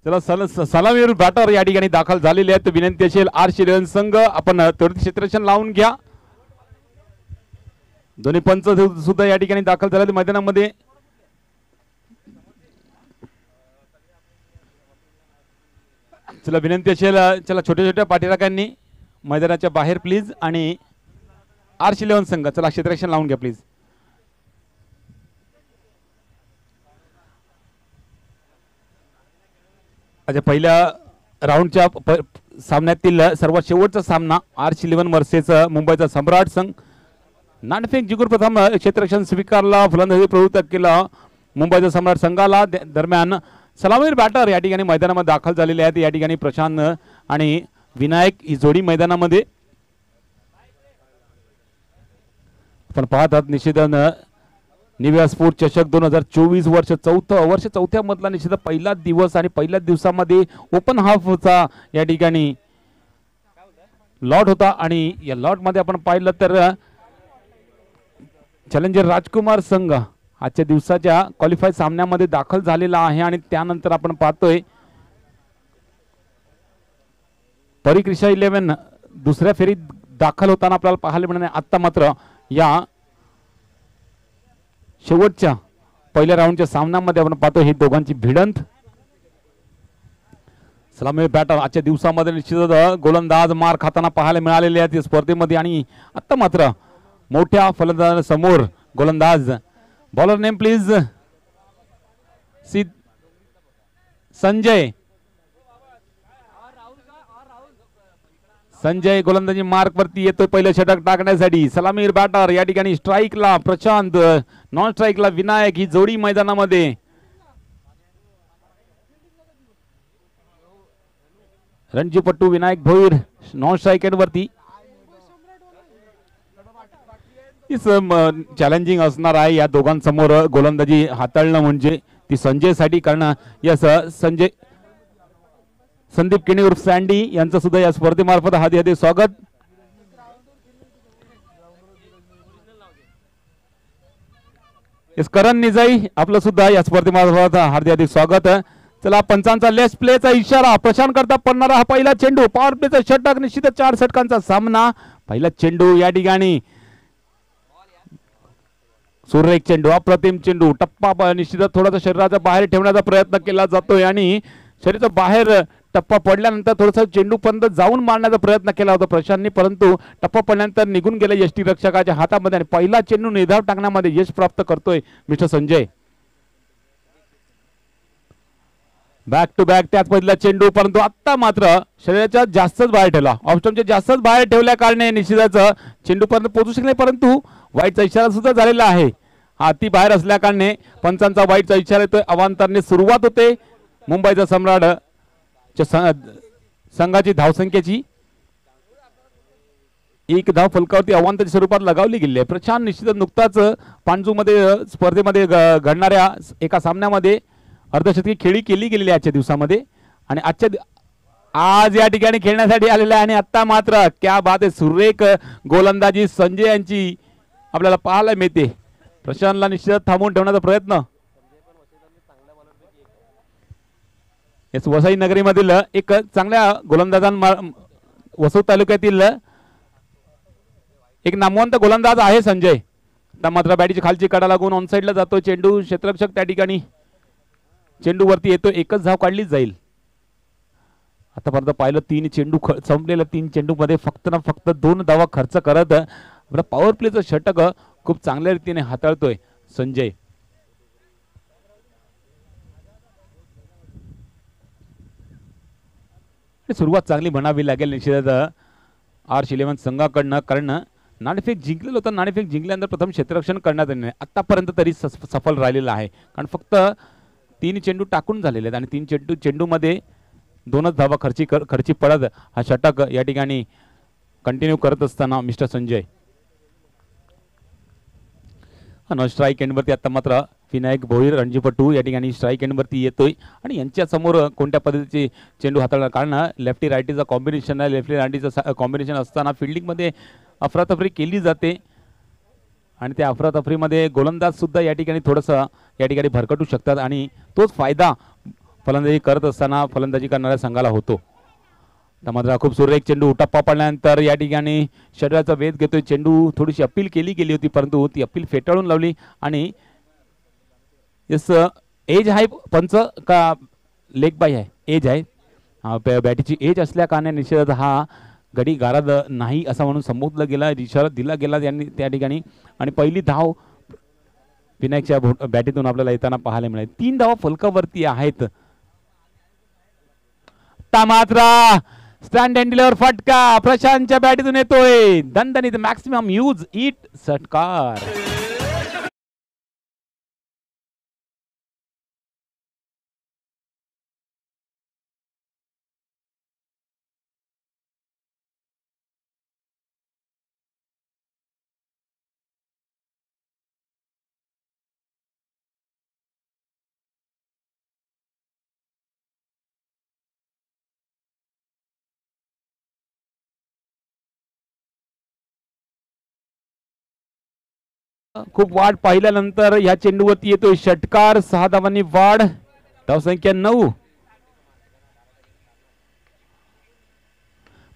चला सलामीवर बॅटर या ठिकाणी दाखल झालेले आहेत. विनंती असेल आर11 संघ आपण त्वरित क्षेत्ररक्षण लावून घ्या. दोन्ही पंच सुद्धा या ठिकाणी दाखल झाले मैदानामध्ये. चला विनंती असेल चला छोट्या छोट्या पाठीराखांनी मैदानाच्या बाहेर प्लीज. आणि आर11 संघ चला क्षेत्ररक्षण लावून घ्या प्लीज. अच्छा पहिल्या राऊंडच्या सामन्यातील सर्वात शेवटचा सामना आर11 वर्सेस मुंबईचा सम्राट संघ. नाणेफेक जिंकून प्रथम क्षेत्ररक्षण स्वीकारला, फलंदाजी प्रवृत्त केला मुंबईचा सम्राट संघाला. दरम्यान सलामीर बॅटर या ठिकाणी मैदानामध्ये दाखल झालेले आहेत. या ठिकाणी प्रशांत आणि विनायक ही जोडी मैदानामध्ये आपण पाहत आहात. निश्चितच निव्या स्पोर्ट चषक 2024 चौथ्या मधला निश्चित पहिला दिवस आणि पहिल्याच दिवसामध्ये ओपन हाफचा या ठिकाणी लॉट होता. आणि या लॉट मध्ये आपण पाहिलं तर चॅलेंजर राजकुमार संघ आजच्या दिवसाच्या क्वालिफाय सामन्यामध्ये दाखल झालेला आहे. आणि त्यानंतर आपण पाहतोय परिक्रिशा 11 दुसऱ्या फेरीत दाखल होताना आपल्याला पाहायला मिळणार. आता मात्र या शेवटच्या पहिल्या राऊंडच्या सामन्यामध्ये आपण पाहतो ही दोघांची भिडंत. सलामी बॅटर आजच्या दिवसामध्ये निश्चितच गोलंदाज मार खाताना पाहायला मिळालेले आहेत स्पर्धेमध्ये. आणि आता मात्र मोठ्या फलंदाजांसमोर गोलंदाज. Bowler name please. संजय गोलंदाजी मार्क वरती येतोय पहिलं षटक टाकण्यासाठी. सलामीर बॅटर या ठिकाणी स्ट्राईकला प्रशांत, नॉन स्ट्राईकला विनायक ही जोडी मैदानामध्ये. रणजीपट्टू विनायक भोईर नॉन स्ट्राईक वरती. चॅलेंजिंग असणार आहे या दोघांसमोर गोलंदाजी हाताळणं म्हणजे ती संजयसाठी. कारण या संदीप किणी उर्फ सँडी यांचं सुद्धा या स्पर्धेमार्फत हार्दिक स्वागत. करण निजाई आपलं सुद्धा या स्पर्धेमार्फत हार्दिक स्वागत. चला पंचांचा लेस प्लेचा इशारा. प्रशांत करता पडणारा हा पहिला चेंडू. पॉवर प्लेचा षटक. निश्चित 4 षटकांचा सामना. पहिला चेंडू या ठिकाणी सुरेख चेंडू, अप्रतिम चेंडू. टप्पा निश्चितच थोडासा शरीराचा बाहेर ठेवण्याचा प्रयत्न केला जातोय आणि शरीराचा बाहेर टप्पा पडल्यानंतर थोडासा चेंडू पर्यंत जाऊन मारण्याचा प्रयत्न केला होता प्रशांतने, परंतु टप्पा पडल्यानंतर निघून गेले यष्टी रक्षकाच्या हातामध्ये. आणि पहिला चेंडू निर्धाव टाकण्यामध्ये यश प्राप्त करतोय mister Sanjay. Back to back त्याच पहिला चेंडू, परंतु आता मात्र शरीराच्या जास्तच बाहेर ठेवला. ऑफस्टंपच्या जास्तच बाहेर ठेवल्या कारणे निश्चितच चेंडू पर्यंत पोहोचू शकले, परंतु वाईटचा इशारा सुद्धा झालेला आहे. हाती बाहेर असल्या कारणे पंचांचा वाईटचा इशारा येतोय. अवांतरने सुरुवात होते मुंबईचा सम्राट संघाची धावसंख्येची. 1 धाव फलकावरती अवांतर स्वरूपात लगावली गेली आहे. प्रशांत निश्चितच नुकताच पांजू मध्ये स्पर्धेमध्ये घडणाऱ्या एका सामन्यामध्ये अर्धशतकी खेळी केली गेलेली आजच्या दिवसामध्ये आणि आज या ठिकाणी खेळण्यासाठी आलेला आहे. आणि आता मात्र क्या बात आहे, सुरेख गोलंदाजी संजय यांची आपल्याला पाहायला मिळते. प्रशांतला निश्चित थांबवून ठेवण्याचा प्रयत्न. वसई नगरीमधील एक चांगल्या वसई तालुक्यातील एक नामवंत गोलंदाज आहे संजय. आता मात्र बॅटीची खालची कडा लागून ऑन साइडला जातो चेंडू. क्षेत्ररक्षक त्या ठिकाणी चेंडू वरती येतो. एकच धाव काढलीच जाईल. आतापर्यंत पाहिलं 3 चेंडू संपलेलं. 3 चेंडू मध्ये फक्त ना फक्त 2 धावा खर्च करत आपला पॉवर प्लेचं षटक खूप चांगल्या रीतीने हाताळतोय संजय. सुरुवात चांगली म्हणावी लागेल निश्चितच आर11 संघाकडनं, कारण नाणेफेक जिंकलेलं होतं. नाणेफेक जिंकल्यानंतर प्रथम क्षेत्ररक्षण करण्यात आले नाही. आतापर्यंत तरी सफल राहिलेलं आहे, कारण फक्त 3 चेंडू टाकून झालेले आहेत आणि 3 चेंडूमध्ये 2च धावा खर्ची पडत हा षटक या ठिकाणी कंटिन्यू करत असताना मिस्टर संजय स्ट्राईक एंडवरती आता मात्र विनायक भोईर रणजीपट्टू या ठिकाणी स्ट्राईक एंडवरती येतोय आणि यांच्या समोर कोणत्या पद्धतीचे चेंडू हाताळणार, कारण लेफ्टी रायटीचा कॉम्बिनेशन आहे. लेफ्टी रायटीचा कॉम्बिनेशन असताना फिल्डिंगमध्ये अफरातफरी केली जाते आणि त्या अफरातफरीमध्ये गोलंदाज सुद्धा या ठिकाणी थोडंसं या ठिकाणी भरकटू शकतात आणि तोच फायदा फलंदाजी करत असताना फलंदाजी करणाऱ्या संघाला होतो. मात्र खूप सुरेख चेंडू टप्पा पडल्यानंतर या ठिकाणी शरीराचा वेध घेतोय. चेंडू थोडीशी अपील केली गेली होती परंतु ती अपील फेटाळून लावली आणि यस एज आहे पंच का लेग बाय आहे? एज आहे. बॅटीची एज असल्या कारणे निश्चितच हा गडी गारद नाही असा म्हणून संबोधलं गेला, इशारा दिला गेला त्यांनी त्या ठिकाणी. आणि पहिली धाव विनायकच्या बॅटीतून आपल्याला येताना पाहायला मिळेल. 3 धावा फलकावरती आहेत. मात्र स्टँड अँड डिलिव्हर फटका प्रशांतच्या बॅटीतून येतोय. दणदणीत मॅक्सिमम यूज इट षटकार. खूप वाढ पाहिल्यानंतर या चेंडूवरती येतोय षटकार. 6 धावांनी वाढ. धावसंख्या 9.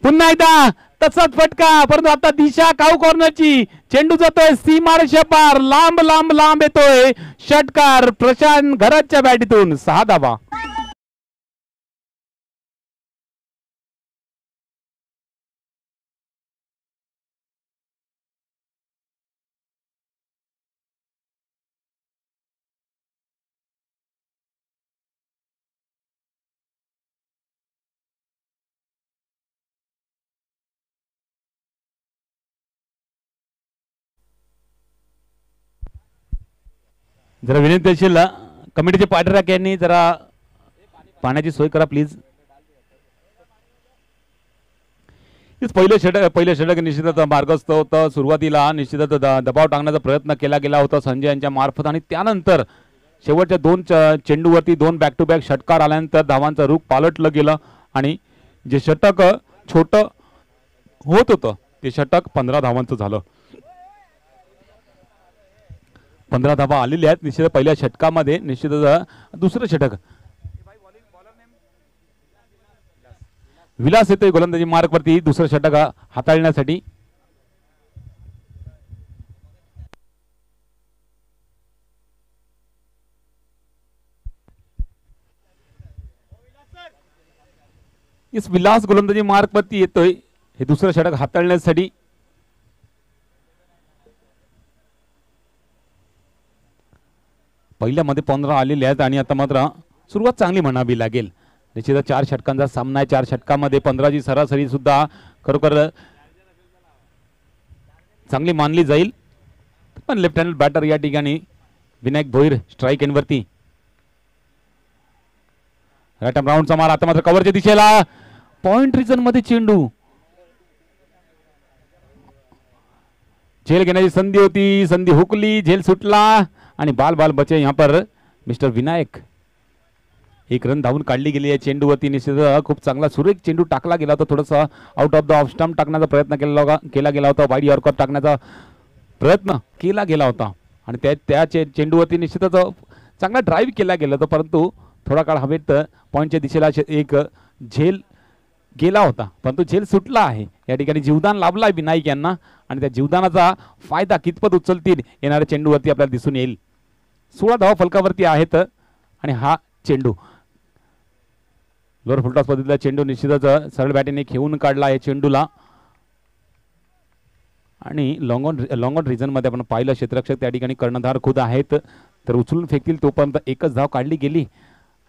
पुन्हा एकदा तसाच फटका परंतु आता दिशा काऊ कॉर्नरची. चेंडू जातोय सीमारेषा पार. लांब लांब लांब येतोय षटकार प्रशांत घराच्या बॅटीतून. 6 धावा. जरा विनंती असेल कमिटीचे पाठराख यांनी जरा पाण्याची सोय करा प्लीज. पहिलं षटक निश्चितच मार्गस्थ होतं. सुरुवातीला निश्चितच दबाव टाकण्याचा प्रयत्न केला गेला होता संजय यांच्या मार्फत आणि त्यानंतर शेवटच्या 2 चेंडूवरती 2 बॅक टू बॅक षटकार आल्यानंतर धावांचं रूप पालटलं गेलं आणि जे षटक छोटं होत होतं ते षटक 15 धावांचं झालं. 15 धावा आलेल्या आहेत निश्चित पहिल्या षटकामध्ये. निश्चितच दुसरं षटक विलास येतोय गोलंदाजी मार्कवरती दुसरं षटक हाताळण्यासाठी. विलास गोलंदाजी मार्कवरती येतोय हे दुसरं षटक हाताळण्यासाठी. पहिल्यामध्ये 15 आलेले आहेत आणि आता मात्र सुरुवात चांगली म्हणावी लागेल. निश्चितच 4 षटकांचा सामना आहे. 4 षटकामध्ये 15ची सरासरी सुद्धा खरोखर चांगली मानली जाईल. पण लेफ्ट हँड बॅटर या ठिकाणी विनायक भोईर स्ट्राईक एंडवरती. राईट आर्म राऊंडचा मार आता मात्र कव्हरच्या दिशेला. पॉइंट रिजन मध्ये चेंडू. झेल घेण्याची संधी होती. संधी हुकली. झेल सुटला आणि बाल बाल बचे यहाँ पर मिस्टर विनायक. 1 रन धावून काढली गेली आहे चेंडूवरती. निश्चित खूप चांगला सुरेख चेंडू टाकला गेला होता. थोडासा out of the off stump टाकण्याचा प्रयत्न केला गेला होता. वाईड यॉर्कर टाकण्याचा प्रयत्न केला गेला होता आणि त्या चेंडूवरती निश्चितच चांगला ड्राईव्ह केला गेला होता परंतु थोडा काळ हवेत पॉईंटच्या दिशेला एक झेल गेला होता परंतु झेल सुटला आहे. या ठिकाणी जीवदान लाभला आहे विनायक यांना आणि त्या जीवदानाचा फायदा कितपत उचलतील येणाऱ्या चेंडूवरती आपल्याला दिसून येईल. 16 धावा फलकावरती आहेत आणि हा चेंडू लोअर फुलटॉस पद्धतीचा चेंडू निश्चितच सरळ बॅटीने खेळून काढला आहे चेंडूला आणि लॉंग ऑन रिजन मध्ये आपण पाहिलं क्षेत्ररक्षक त्या ठिकाणी कर्णधार खुद आहेत तर उचलून फेकतील तोपर्यंत एकच धाव काढली गेली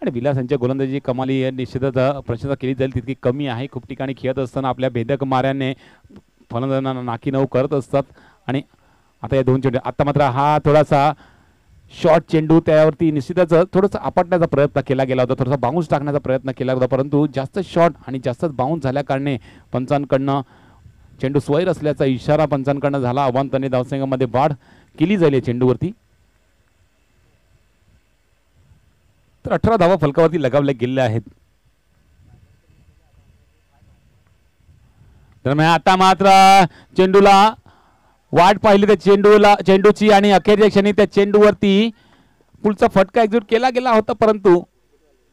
आणि विलास यांच्या गोलंदाजी कमाली निश्चितच प्रशंसा केली जाईल तितकी कमी आहे. खूप ठिकाणी खेळत असताना आपल्या भेदक माऱ्याने फलंदाजांना नाकी नऊ करत असतात आणि आता या 2 चेंडू आता मात्र हा थोडासा शॉर्ट चेंडू त्यावरती निश्चितच थोडासा आपटण्याचा प्रयत्न केला गेला होता. थोडासा बाउन्स टाकण्याचा प्रयत्न केला होता परंतु जास्त शॉर्ट आणि जास्तच बाउन्स झाल्या कारणे पंचांकडनं चेंडू स्वैर असल्याचा इशारा पंचांकडनं झाला. अवांतने धावसंख्येमध्ये वाढ केली जाईल चेंडूवरती. तर 18 धावा फलकावरती लगावल्या गेलेल्या आहेत. दरम्यान आता मात्र चेंडूला वाट पाहिली त्या चेंडूची आणि अखेरच्या क्षणी त्या चेंडूवरती पुढचा फटका एक्झिक्यूट केला गेला होता परंतु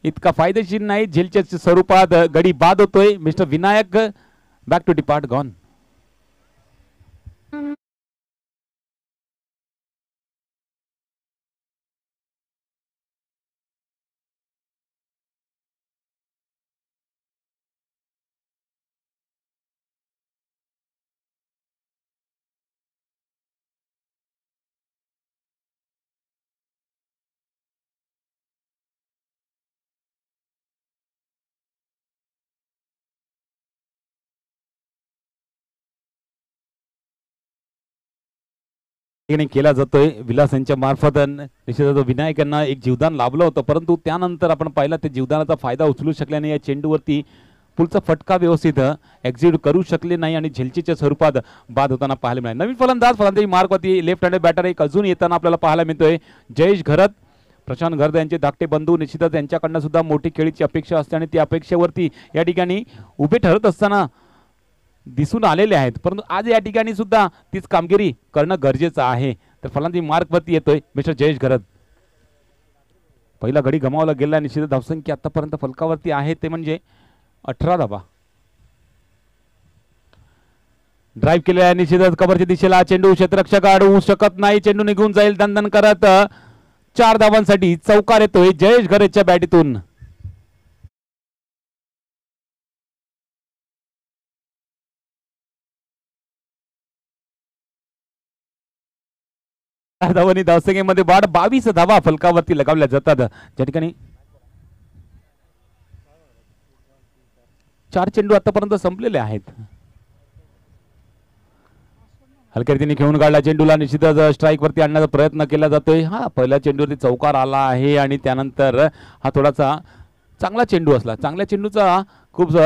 इतका फायदेशीर नाही. झेलच्या स्वरूपात गडी बाद होतोय. Mister Vinayak back to depart gone. केला जातोय विलास यांच्या मार्फत. निश्चितच विनायकांना एक जीवदान लाभलं होतं, परंतु त्यानंतर आपण पाहिला ते जीवदानाचा फायदा उचलू शकले नाही. या चेंडूवरती पुढचा फटका व्यवस्थित एक्झिक्यूट करू शकले नाही आणि झेलचीच्या स्वरूपात बाद होताना पाहायला मिळाले. नवीन फलंदाजी मार्कवरती लेफ्ट हँडेड बॅटर एक अजून येताना आपल्याला पाहायला मिळतोय. जयेश घरत, प्रशांत घरत यांचे धाकटे बंधू. निश्चितच यांच्याकडनं सुद्धा मोठी खेळीची अपेक्षा असते आणि त्या अपेक्षेवरती या ठिकाणी उभे ठरत असताना दिसून आलेले आहेत, परंतु आज या ठिकाणी सुद्धा तीच कामगिरी करणं गरजेचं आहे. तर फलंदाजी मार्कवरती येतोय मिस्टर जयेश घरत. पहिला गडी गमावला गेला. निश्चित धावसंख्या आतापर्यंत फलकावरती आहे ते म्हणजे 18 धावा. ड्राईव्ह केलेला निश्चितच कव्हरच्या दिशेला चेंडू क्षेत्ररक्षक अडवू शकत नाही. चेंडू निघून जाईल. दणदण करत 4 धावांसाठी चौकार येतोय जयेश घरतच्या बॅटीतून. धावांनी धावसंख्येमध्ये वाढ. 22 धावा फलकावरती लगावल्या जातात. ज्या ठिकाणी 4 चेंडू आतापर्यंत संपलेले आहेत. हलक्या रीतीने खेळून काढला चेंडूला. निश्चितच स्ट्राईक वरती आणण्याचा प्रयत्न केला जातोय. हा पहिल्या चेंडूवरती चौकार आला आहे आणि त्यानंतर हा थोडासा चांगला चेंडू असला. चांगल्या चेंडूचा खूप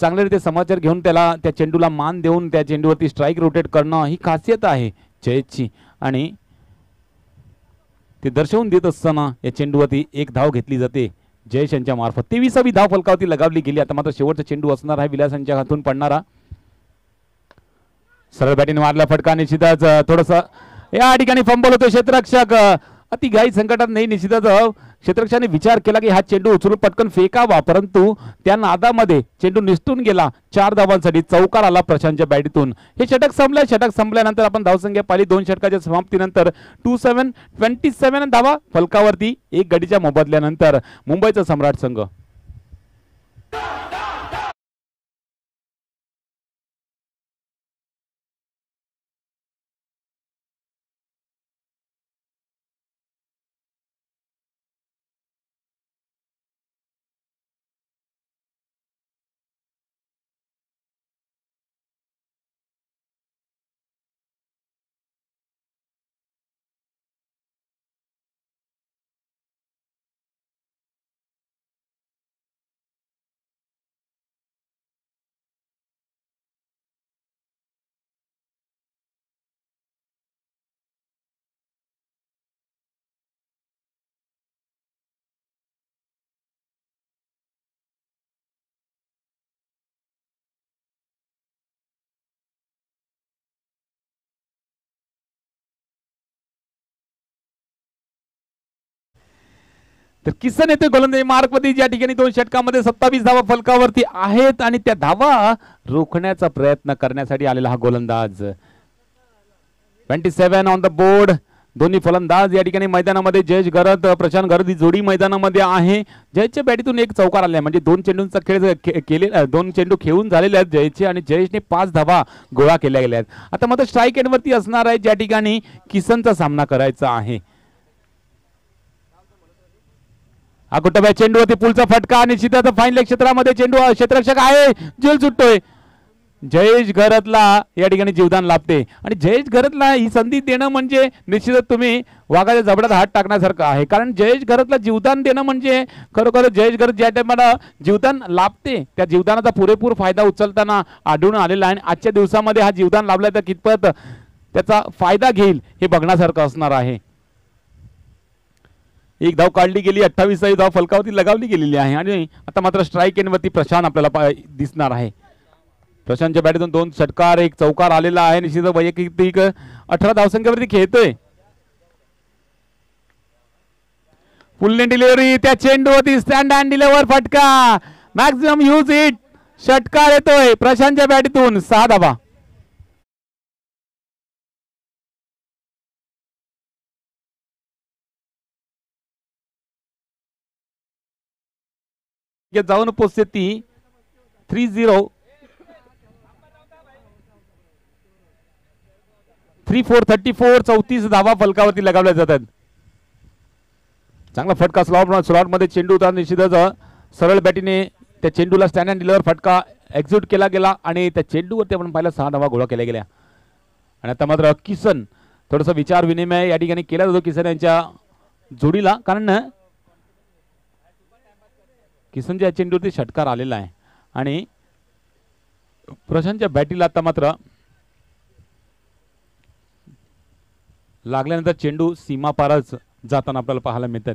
चांगल्यारीत्या समाचार घेऊन त्याला त्या चेंडूला मान देऊन त्या चेंडूवरती स्ट्राईक रोटेट करणं ही खासियत आहे जयेशची आणि ते दर्शवून देत असताना या चेंडूवरती एक धाव घेतली जाते जयेश यांच्या मार्फत. 23वी धाव फलकावरती लगावली गेली. आता मात्र शेवटचा चेंडू असणार आहे विलास यांच्या हातून पडणारा. सरळ बॅटीने मारला फटका. निश्चितच थोडस या ठिकाणी फंबल होतो. क्षेत्ररक्षक अति घाई संकटात नाही. निश्चितच क्षेत्ररक्षकाने विचार केला की हा चेंडू उचलून पटकन फेकावा, परंतु त्या नादामध्ये चेंडू निसटून गेला. 4 धावांसाठी चौकार आला प्रशांतच्या बॅटीतून. हे षटक संपलं. षटक संपल्यानंतर आपण धावसंख्या पाहिली 2 षटकाच्या समाप्तीनंतर 27 धावा फलकावरती 1 गडीच्या मोबदल्यानंतर मुंबईचा सम्राट संघ. तर किसन येथे गोलंदाजी मार्कवरती ज्या ठिकाणी 2 षटकामध्ये 27 धावा फलकावरती आहेत आणि त्या धावा रोखण्याचा प्रयत्न करण्यासाठी आलेला हा गोलंदाज. 27 ऑन द बोर्ड. दोन्ही फलंदाज या ठिकाणी मैदानामध्ये. जयेश घरत प्रशांत घरत ही जोडी मैदानामध्ये आहे. जयेशच्या बॅटीतून एक चौकार आला म्हणजे 2 चेंडूंचा खेळ केले 2 चेंडू खेळून झालेले आहेत जयेशचे आणि जयेशने 5 धावा गोळा केल्या गेल्या आहेत. आता मात्र स्ट्राईक एंडवरती असणार आहे ज्या ठिकाणी किसनचा सामना करायचा आहे. अकुटब्या चेंडूवरती पुलचा फटका. निश्चितच फाईन लेग क्षेत्रामध्ये चेंडू क्षेत्ररक्षक आहे. झेल सुटतोय. जयेश घरतला या ठिकाणी जीवदान लाभते आणि जयेश घरतला ही संधी देणं म्हणजे निश्चितच तुम्ही वाघाच्या जबड्यात हात टाकण्यासारखं आहे. कारण जयेश घरतला जीवदान देणं म्हणजे खरोखर जयेश घरत ज्या टाइमला जीवदान लाभते त्या जीवदानाचा पुरेपूर फायदा उचलताना आढळून आलेला आहे. आणि आजच्या दिवसामध्ये हा जीवदान लाभला तर कितपत त्याचा फायदा घेईल हे बघण्यासारखं असणार आहे. एक धाव काढली गेली. 28वी धाव फलकावरती लगावली गेलेली आहे आणि आता मात्र स्ट्राईक एंडवरती प्रशांत आपल्याला दिसणार आहे. प्रशांतच्या बॅटीतून 2 षटकार 1 चौकार आलेला आहे. निश्चित वैयक्तिक 18 धावसंख्येवरती खेळतोय. फुल डिलिव्हरी त्या चेंडूवरती स्टँड अँड डिलिव्हर फटका मॅक्झिमम यूज इट षटकार येतोय प्रशांतच्या बॅटीतून 6 धावा. जाऊन पोचते ती 3-0 3-4 34 धावा फलकावरती लगावल्या जातात. चांगला फटका स्लॉट मध्ये चेंडू होता निश्चितच सरळ बॅटीने त्या चेंडूला स्टँड अँड डिलिव्हर फटका एक्झिक्यूट केला गेला आणि त्या चेंडूवरती आपण पाहिलं 6 धावा गोळा केल्या गेल्या. आणि आता मात्र किसन थोडासा विचार विनिमय या ठिकाणी केला जातो किसन यांच्या जोडीला कारण किसनच्या चेंडूवरती षटकार आलेला आहे आणि प्रशांतच्या बॅटीला आता मात्र लागल्यानंतर चेंडू सीमापारच जाताना आपल्याला पाहायला मिळतात.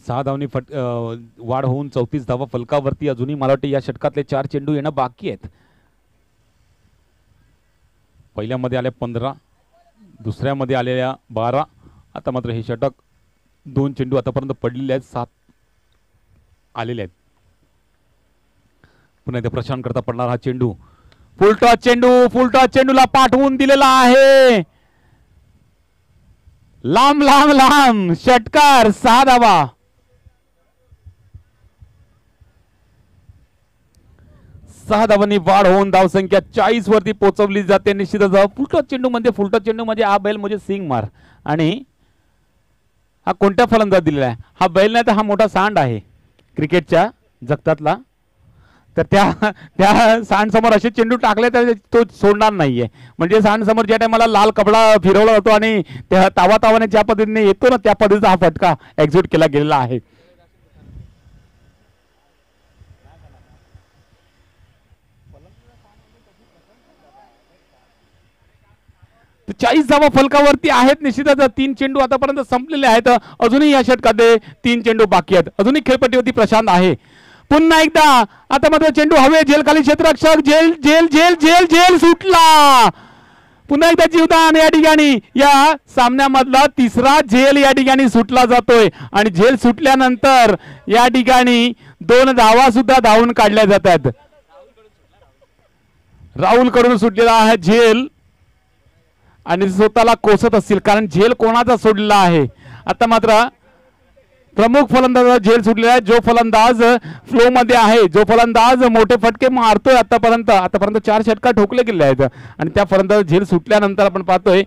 6 धावांनी वाढ होऊन 34 धावा फलकावरती. अजूनही मला वाटतं या षटकातले 4 चेंडू येणं बाकी आहेत. पहिल्यामध्ये आल्या 15 दुसऱ्यामध्ये आलेल्या 12 आता मात्र हे षटक 2 चेंडू आतापर्यंत पडलेले आहेत 7 आलेले आहेत. पुन्हा इथे प्रशांत करता पडणार हा चेंडू फुलटॉस चेंडूला पाठवून दिलेला आहे लांब षटकार 6 धावा. 6 धावांनी वाढ होऊन धावसंख्या 40 वरती पोहोचवली जाते. निश्चितच फुलटॉस चेंडू म्हणजे हा बैल म्हणजे सिंग मार आणि हा कोणत्या फलंदाज दिलेला आहे हा बैल नाही तर हा मोठा सांड आहे क्रिकेटच्या जगतातला. तर त्या सांड समोर असे चेंडू टाकले तर तो सोडणार नाहीये. म्हणजे सांड समोर ज्या टायमाला लाल कपडा फिरवला जातो आणि त्या तावाने ज्या पद्धतीने येतो ना त्या पद्धतीचा हा फटका एक्झिक्यूट केला गेलेला आहे. तर 40 धावा फलकावरती आहेत. निश्चितच 3 चेंडू आतापर्यंत संपलेले आहेत. अजूनही या षटकात 3 चेंडू बाकी आहेत. अजूनही खेळपट्टीवरती प्रशांत आहे. पुन्हा एकदा आता मात्र चेंडू हवे झेल खाली क्षेत्ररक्षक झेल सुटला. पुन्हा एकदा जीवदान या ठिकाणी या सामन्यामधला तिसरा झेल या ठिकाणी सुटला जातोय आणि झेल सुटल्यानंतर या ठिकाणी 2 धावा सुद्धा धावून काढल्या जातात. राहुल कडून सुटलेला आहे झेल आणि स्वतःला कोसत असतील कारण झेल कोणाचा सोडलेला आहे. आता मात्र प्रमुख फलंदाज झेल सुटलेला आहे. जो फलंदाज फ्लो मध्ये आहे जो फलंदाज मोठे फटके मारतोय आतापर्यंत 4 षटकार ठोकले गेले आहेत आणि त्या फलंदाज झेल सुटल्यानंतर आपण पाहतोय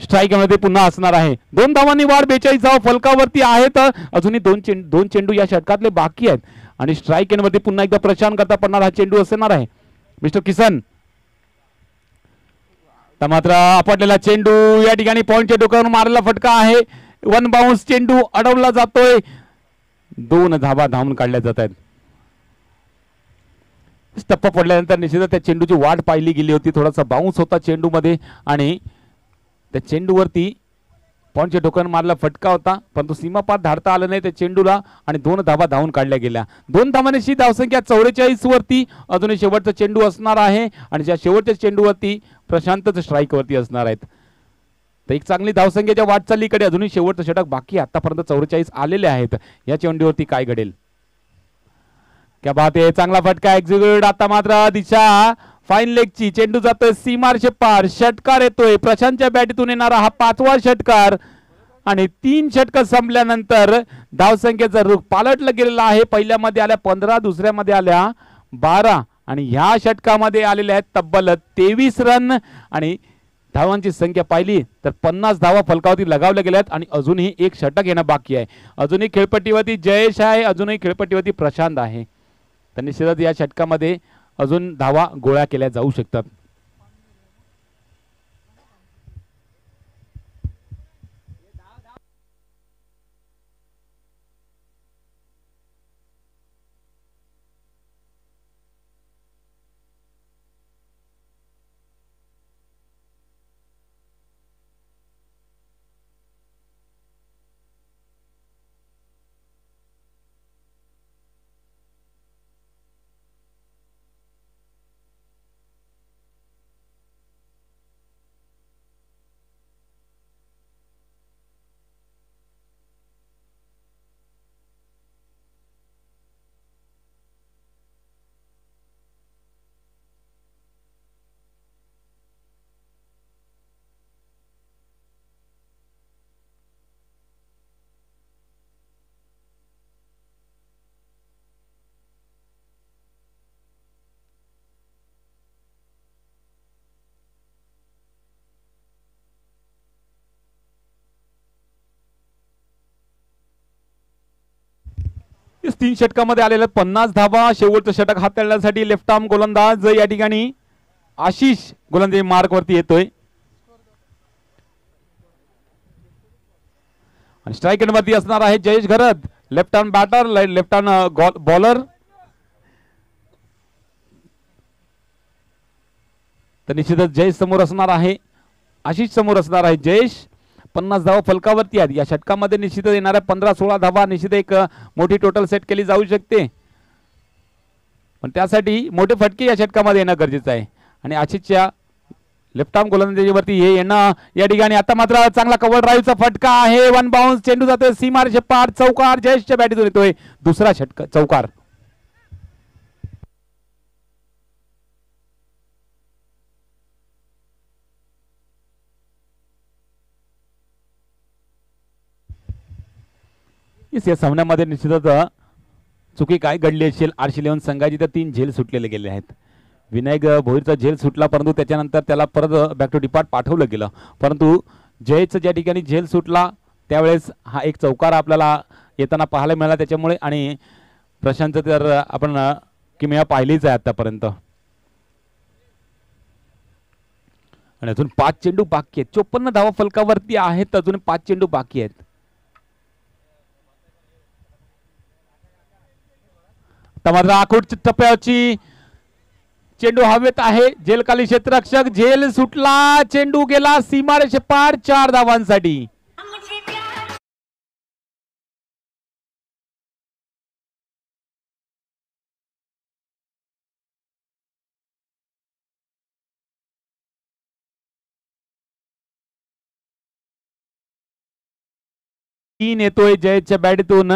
स्ट्राईक मध्ये पुन्हा असणार आहे. 2 धावांनी वाढ 42 धावा फलकावरती आहेत. अजूनही 2 चेंडू या षटकातले बाकी आहेत आणि स्ट्राईक वरती पुन्हा एकदा प्रशांत करता पडणार हा चेंडू असणार आहे मिस्टर किसन. मात्र आपटलेला चेंडू या ठिकाणी पॉइंटच्या डोक्यावर मारलेला फटका आहे. 1 बाउन्स चेंडू अडवला जातोय. 2 धावा धावून काढल्या जात आहेत. टप्पा पडल्यानंतर निश्चितच त्या चेंडूची वाट पाहिली गेली होती. थोडासा बाउन्स होता चेंडू मध्ये आणि त्या चेंडूवरती पॉइंटच्या डोक्यावर मारला फटका होता परंतु सीमापार धाडता आलं नाही त्या चेंडूला आणि 2 धावा धावून काढल्या गेल्या. 2 धावांची धावसंख्या 44 वरती. अजूनही शेवटचा चेंडू असणार आहे आणि ज्या शेवटच्या चेंडूवरती प्रशांतच स्ट्राईक वरती असणार आहेत. तर एक चांगली धावसंख्येच्या वाटचालीकडे अजूनही शेवटचं षटक बाकी. आतापर्यंत 44 आलेले आहेत. या चेंडूवरती काय घडेल क्या बात आहे. चांगला फटका एक्झिक्यूट. आता मात्र दिशा फाईन लेगची चेंडू जातोय सीमारचे पार. षटकार येतोय प्रशांतच्या बॅटीतून येणारा हा 5वा षटकार आणि 3 षटक संपल्यानंतर धावसंख्येचा रुख पालटलं गेलेला आहे. पहिल्यामध्ये आल्या 15 दुसऱ्यामध्ये आल्या 12 आणि ह्या षटकामध्ये आलेल्या आहेत तब्बल 23 रन आणि धावांची संख्या पाहिली तर 50 धावा फलकावरती लगावल्या गेल्यात आणि अजूनही एक षटक येणं बाकी आहे. अजूनही खेळपट्टीवरती जयेश आहे. अजूनही खेळपट्टीवरती प्रशांत आहे. तर निश्चितच या षटकामध्ये अजून धावा गोळा केल्या जाऊ शकतात. नुकतेच 3 षटकामध्ये आलेले 50 धावा. शेवटचं षटक हाताळण्यासाठी लेफ्ट आर्म गोलंदाज या ठिकाणी आशिष गोलंदाजी मार्क वरती येतोय आणि स्ट्राईक एंड वरती असणार आहे Jayesh Gharat, left arm batter, left arm bowler. तर निश्चितच जयेश समोर असणार आहे, आशिष समोर असणार आहे जयेश. 50 धावा फलकावरती आहेत. या षटकामध्ये निश्चितच येणाऱ्या 15-16 धावा निश्चित एक मोठी टोटल सेट केली जाऊ शकते, पण त्यासाठी मोठे फटके या षटकामध्ये येणं गरजेचं आहे. आणि आशिषच्या लेफ्ट आर्म गोलंदाजीवरती हे येणं या ठिकाणी आता मात्र चांगला कव्हर ड्राईव्हचा फटका आहे. वन बाउन्स, चेंडू जातोय सीमारेषे पार, चौकार. जयेशच्या बॅटीतून येतोय दुसरा षटक, चौकार. या सामन्यामध्ये निश्चितच चुकी काय घडली असेल RC11 संघाची, तर 3 झेल सुटलेले गेले आहेत. विनायक भोईरचा झेल सुटला, परंतु त्याच्यानंतर त्याला परत बॅक टू डिपार्ट पाठवलं गेलं. परंतु जयेशचा ज्या ठिकाणी झेल सुटला त्यावेळेस हा एक चौकार आपल्याला येताना पाहायला मिळाला त्याच्यामुळे. आणि प्रशांत तर आपण किमया पाहिलीच आहे आतापर्यंत. आणि अजून 5 चेंडू बाकी आहेत. 54 धावा फलकावरती आहेत, अजून 5 चेंडू बाकी आहेत. मात्र आखूड टप्प्याची चेंडू हवेत आहे. झेलखाली क्षेत्ररक्षक, झेल सुटला, चेंडू गेला सीमारेषे पार 4 धावांसाठी. तीन येतोय जयेशच्या बॅटीतून.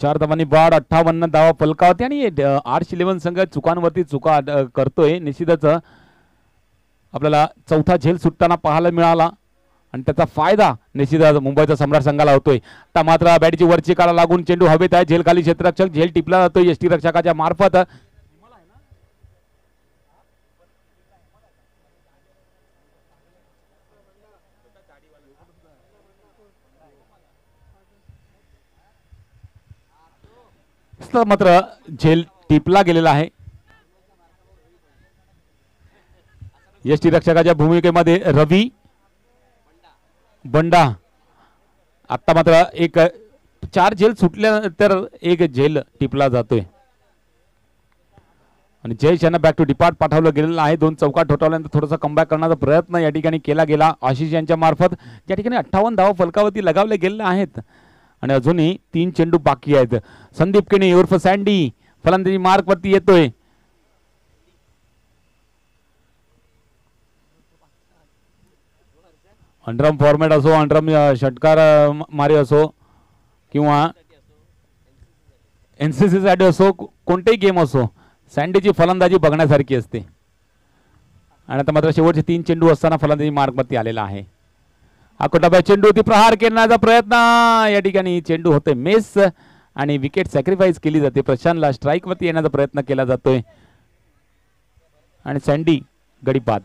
4 धावांनी बाद, 58 धावा फलकावरती. आणि RC11 संघ चुकांवरती चुका करतोय. निश्चितच आपल्याला चौथा झेल सुटताना पाहायला मिळाला आणि त्याचा फायदा निश्चितच मुंबईचा सम्राट संघाला होतोय. आता मात्र बॅटची वरची काळा लागून चेंडू हवेत आहे. झेल खाली क्षेत्ररक्षक, झेल टिपला जातोय यष्टीरक्षकाच्या मार्फत. मात्र झेल टिपला गेलेला आहे. यष्टीरक्षकाच्या भूमिकेमध्ये रवी बंडा. आता मात्र 4 झेल सुटल्यानंतर 1 झेल टिपला जातोय आणि जयेश यांना बॅक टू डिपार्ट पाठवलं गेलेलं आहे. 2 चौका ठोठावल्यानंतर थोडासा कमबॅक करण्याचा प्रयत्न या ठिकाणी केला गेला आशिष यांच्या मार्फत. या ठिकाणी 58 धावा फलकावरती लगावले गेलेले आहेत आणि अजूनही 3 चेंडू बाकी आहेत. संदीप केणे उर्फ सँडी फलंदाजी मार्क वरती येतोय. अंडरम फॉर्मॅट असो, अंडरम षटकार मारे असो किंवा NCC साठी असो, कोणतेही गेम असो, सँडीची फलंदाजी बघण्यासारखी असते. आणि आता मात्र शेवटचे 3 चेंडू असताना फलंदाजी मार्क वरती आलेला आहे. आकोटाबा चेंडू ती प्रहार करण्याचा प्रयत्न, या ठिकाणी चेंडू होते मिस आणि विकेट सॅक्रिफाईस केली जाते. प्रशांतला स्ट्राईक वरती येण्याचा प्रयत्न केला जातोय आणि सँडी गडीपाद.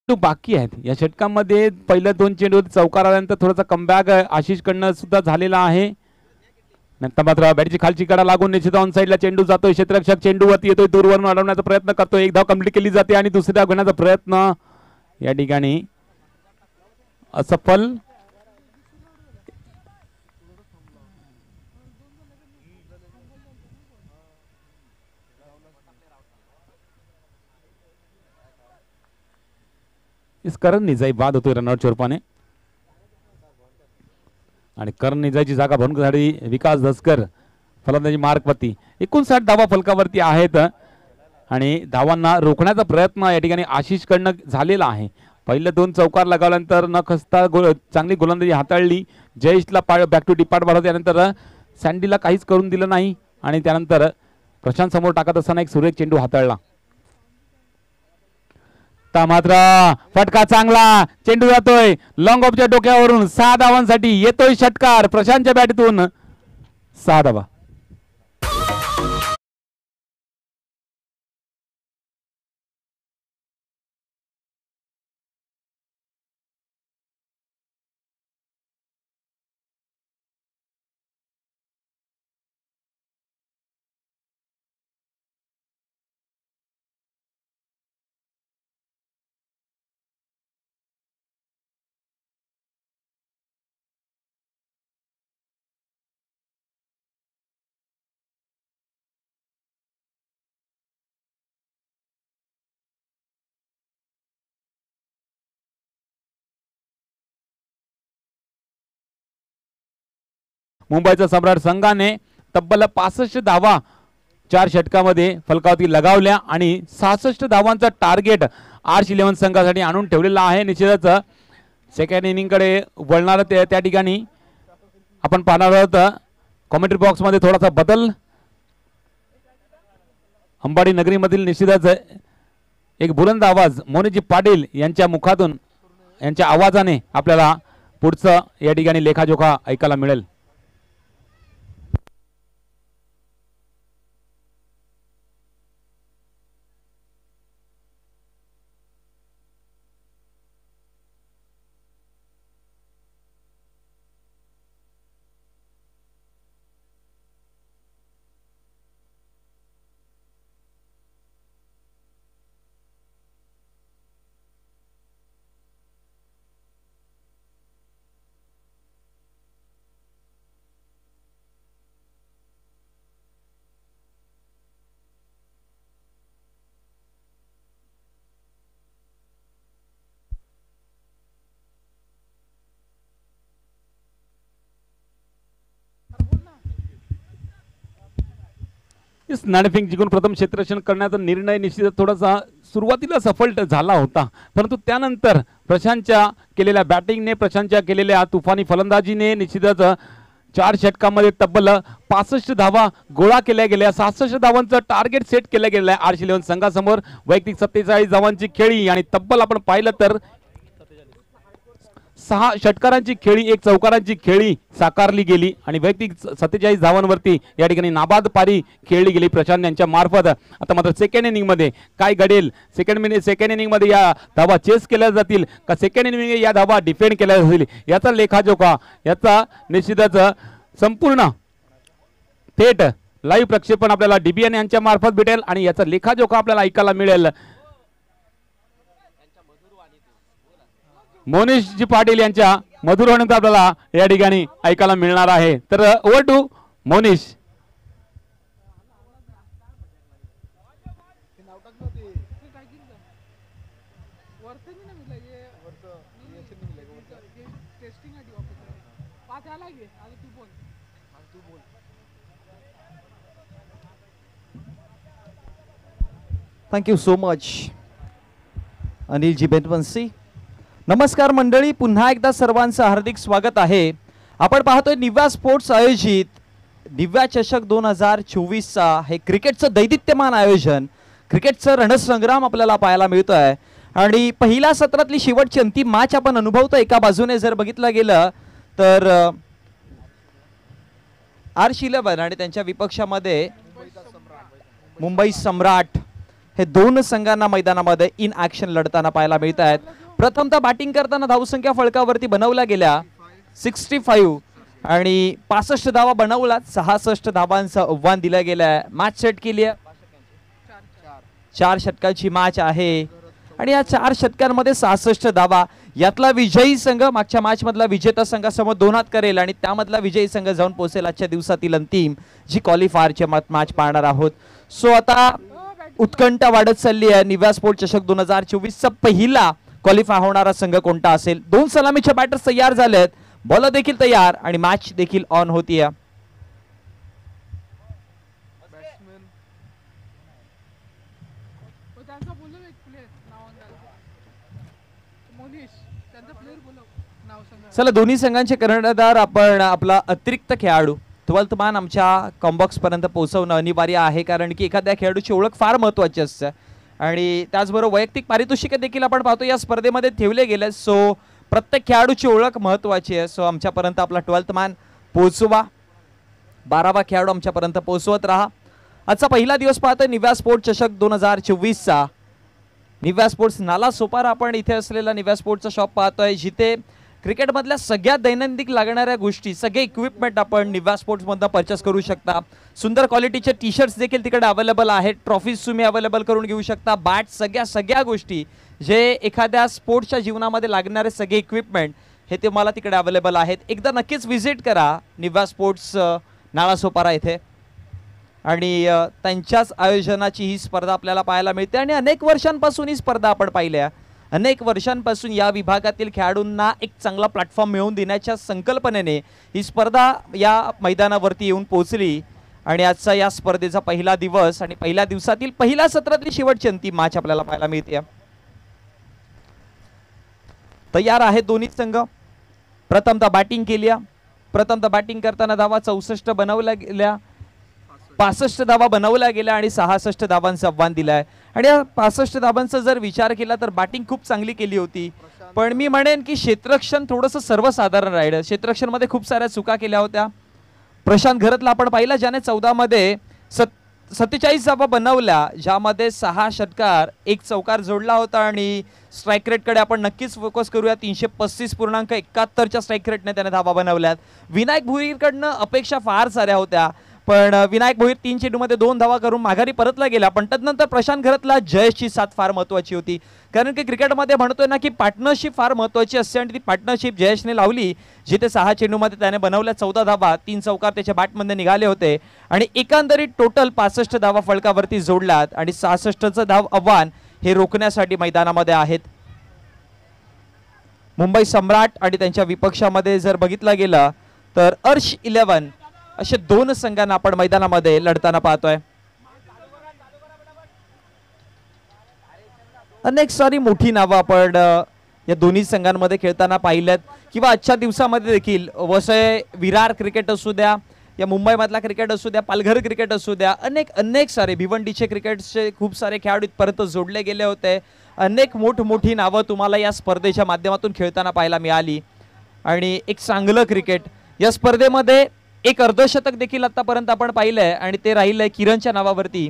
बाकी आहेत या षटकामध्ये. पहिल्या 2 चेंडू चौकार आल्यानंतर थोडासा कमबॅक आशिष कडनं सुद्धा झालेला आहे. नंतर मात्र बॅटची खालची कडा लागून निश्चित ऑन साईडला चेंडू जातोय. क्षेत्ररक्षक चेंडूवरती येतोय, दूरवरून अडवण्याचा प्रयत्न करतोय. 1 धाव कंप्लीट केली जाते आणि दुसरी धाव घेण्याचा प्रयत्न या ठिकाणी असफल. इस करण निजाई बाद होतोय रनआउट स्वरूपाने आणि करण निजाईची जागा भरण्यासाठी विकास दसकर फलंदाजी मार्कवरती. 59 धावा फलकावरती आहेत आणि धावांना रोखण्याचा प्रयत्न या ठिकाणी आशिष कडनं झालेला आहे. पहिल्या 2 चौकार लगावल्यानंतर न खचता चांगली गोलंदाजी हाताळली. जयेशला बॅक टू डिपार्ट बनवत, त्यानंतर सँडीला काहीच करून दिलं नाही आणि त्यानंतर प्रशांत समोर टाकत असताना एक सुरेख चेंडू हाताळला. मात्र फटका चांगला, चेंडू जातोय लॉंग ऑफच्या डोक्यावरून 6 धावांसाठी येतोय षटकार प्रशांतच्या बॅटतून 6 धावा. मुंबईचा सम्राट संघाने तब्बल 65 धावा 4 षटकामध्ये फलकावरती लगावल्या आणि 66 धावांचा टार्गेट आर्श-11 संघासाठी आणून ठेवलेला आहे. निश्चितच सेकंड इनिंग कडे वळणार त्या ठिकाणी आपण पाहणार आहोत. कॉमेंट्री बॉक्स मध्ये थोडासा बदल. अंबाडी नगरीमधील निश्चितच एक बुलंद आवाज मोनीजी पाटील यांच्या मुखातून यांच्या आवाजाने आपल्याला पुढचं या ठिकाणी लेखाजोखा ऐकायला मिळेल. इस नाणेफेक जिंकून प्रथम क्षेत्ररक्षण करण्याचा निर्णय निश्चितच थोडासा सुरुवातीला सफल झाला होता, परंतु त्यानंतर प्रशांतच्या केलेल्या बॅटिंगने प्रशांतच्या केलेल्या तुफानी फलंदाजीने निश्चितच 4 षटकांमध्ये तब्बल 65 धावा गोळा केल्या गेल्या. 66 धावांचं टार्गेट सेट केलं गेलं आहे आर्श-11 संघासमोर. वैयक्तिक 47 धावांची खेळी आणि तब्बल आपण पाहिलं तर 6 षटकारांची खेळी 1 चौकारांची खेळी साकारली गेली आणि वैयक्तिक 47 धावांवरती या ठिकाणी नाबाद पारी खेळली गेली प्रशांत यांच्या मार्फत. आता मात्र सेकंड इनिंग मध्ये काय घडेल, सेकंड इनिंग मध्ये या धावा चेस केल्या जातील का सेकंड इनिंग या धावा डिफेंड केल्या जातील याचा लेखाजोखा, याचा निश्चितच संपूर्ण थेट लाईव्ह प्रक्षेपण आपल्याला डीबीएन यांच्या मार्फत भेटेल आणि याचा लेखाजोखा आपल्याला ऐकायला मिळेल मोनीशजी पाटील यांच्या मधुरवाणीत आपल्याला या ठिकाणी ऐकायला मिळणार आहे. तर over to Monish. Thank you so much अनिलजी बेनवंशी. नमस्कार मंडळी, पुन्हा एकदा सर्वांचं हार्दिक स्वागत आहे. आपण पाहतोय निव्या स्पोर्ट्स आयोजित निव्या चषक 2024चा हे क्रिकेटचं दैदिप्यमान आयोजन, क्रिकेटचं रणसंग्राम आपल्याला पाहायला मिळतोय आणि पहिल्या सत्रातली शेवटची अंतिम मॅच आपण अनुभवतो. एका बाजूने जर बघितलं गेलं तर आर्श-11 आणि त्यांच्या विपक्षामध्ये मुंबई सम्राट हे दोन संघांना मैदानामध्ये इन ऍक्शन लढताना पाहायला मिळत आहेत. प्रथमतः बॅटिंग करताना धावसंख्या फळकावरती बनवल्या गेल्या 65 आणि 65 धावा बनवला. 66 धावांचं आव्हान दिलं गेलं आहे. मॅच सेट केली आहे. 4 षटकांची मॅच आहे आणि या 4 षटकांमध्ये 66 धावा. यातला विजयी संघ मागच्या मॅच मधला विजेता संघासमोर 2 हात करेल आणि त्यामधला विजयी संघ जाऊन पोहोचेल आजच्या दिवसातील अंतिम जी क्वालिफायरची मॅच पाहणार आहोत. सो आता उत्कंठा वाढत चालली आहे. निव्या स्पोर्ट चषक 2024चा पहिला क्वालिफाय होणारा संघ कोणता असेल. 2 सलामीचे बॅटर्स तयार झालेत, बॉलर देखील तयार आणि मॅच देखील ऑन होतीये. चला दोन्ही संघांचे कर्णधार आपण आपला अतिरिक्त खेळाडू तुमान आमच्या कॉम्बॉक्स पर्यंत पोहोचवणं अनिवार्य आहे, कारण की एखाद्या खेळाडूची ओळख फार महत्त्वाची असते आणि त्याचबरोबर वैयक्तिक पारितोषिके देखील आपण पाहतो या स्पर्धेमध्ये ठेवले गेले. सो प्रत्येक खेळाडूची ओळख महत्त्वाची आहे. सो आमच्यापर्यंत आपला 12th मॅन पोहोचवा, 12वा खेळाडू आमच्यापर्यंत पोहोचवत राहा. आजचा पहिला दिवस पाहतोय निव्या स्पोर्ट चषक 2024चा. निव्या स्पोर्ट्स नाला सोपारा आपण इथे असलेला निव्या स्पोर्ट्सचा शॉप पाहतोय, जिथे क्रिकेटमधल्या सगळ्या दैनंदिन लागणाऱ्या गोष्टी, सगळे इक्विपमेंट आपण निव्या स्पोर्ट्समधनं परचेस करू शकता. सुंदर क्वालिटीचे टी शर्ट्स देखील तिकडे अवेलेबल आहेत. ट्रॉफीज तुम्ही अवेलेबल करून घेऊ शकता. बॅट, सगळ्या गोष्टी जे एखाद्या स्पोर्ट्सच्या जीवनामध्ये लागणारे सगळे इक्विपमेंट हे तुम्हाला तिकडे अवेलेबल आहेत. एकदा नक्कीच व्हिजिट करा निव्या स्पोर्ट्स नाला सोपारा इथे. आणि त्यांच्याच आयोजनाची ही स्पर्धा आपल्याला पाहायला मिळते आणि अनेक वर्षांपासून ही स्पर्धा आपण पाहिल्या. अनेक वर्षांपासून या विभागातील खेळाडूंना एक चांगला प्लॅटफॉर्म मिळवून देण्याच्या संकल्पनेने ही स्पर्धा या मैदानावरती येऊन पोहोचली. आणि आजचा या स्पर्धेचा पहिला दिवस आणि पहिल्या दिवसातील पहिल्या सत्रातली शेवटची अंतिम मॅच आपल्याला पाहायला मिळते. तयार आहेत दोन्ही संघ. प्रथमतः बॅटिंग केली. प्रथमतः बॅटिंग करताना धावा 64 बनवल्या गेल्या, 65 धावा बनवल्या गेल्या आणि 66 धावांचं आव्हान दिलंय. आणि या 65 धावांचा जर विचार केला तर बॅटिंग खूप चांगली केली होती, पण मी म्हणेन की क्षेत्ररक्षण थोडंसं सर्वसाधारण राहिलं. क्षेत्ररक्षणमध्ये खूप साऱ्या चुका केल्या होत्या. प्रशांत घरतला आपण पाहिला, ज्याने 14 मध्ये 47 धावा बनवल्या, ज्यामध्ये 6 षटकार, 1 चौकार जोडला होता. आणि स्ट्राईक रेटकडे आपण नक्कीच फोकस करूया. 335.71च्या स्ट्राईक रेटने त्याने धावा बनवल्यात. विनायक भोईरकडनं अपेक्षा फार साऱ्या होत्या, पण विनायक भोईर 3 चेंडूमध्ये 2 धावा करून माघारी परतला गेला. पण त्यानंतर प्रशांत घरतला जयेशची साथ फार महत्त्वाची होती, कारण की क्रिकेटमध्ये म्हणतोय ना की पार्टनरशिप फार महत्त्वाची असते आणि ती पार्टनरशिप जयेशने लावली, जिथे 6 चेंडूमध्ये त्याने बनवल्या 14 धावा, 3 चौकार त्याच्या बॅटमध्ये निघाले होते. आणि एकंदरीत टोटल 65 धावा फलकावरती जोडल्यात आणि 66चं धाव आव्हान हे रोखण्यासाठी मैदानामध्ये आहेत. मुंबई सम्राट आणि त्यांच्या विपक्षामध्ये जर बघितलं गेलं तर अर्श 11 असे दोन संघांना आपण मैदानामध्ये लढताना पाहतोय. अनेक सारी मोठी नावं आपण या दोन्ही संघांमध्ये खेळताना पाहिल्यात, किंवा आजच्या दिवसामध्ये देखील वसई विरार क्रिकेट असू द्या, या मुंबईमधला क्रिकेट असू द्या, पालघर क्रिकेट असू द्या, अनेक सारे भिवंडीचे क्रिकेटचे खूप सारे खेळाडू इथपर्यंत जोडले गेले होते. अनेक मोठी नावं तुम्हाला या स्पर्धेच्या माध्यमातून खेळताना पाहायला मिळाली. आणि एक चांगलं क्रिकेट या स्पर्धेमध्ये एक अर्धशतक देखील आतापर्यंत आपण पाहिलंय आणि ते राहिलंय किरणच्या नावावरती.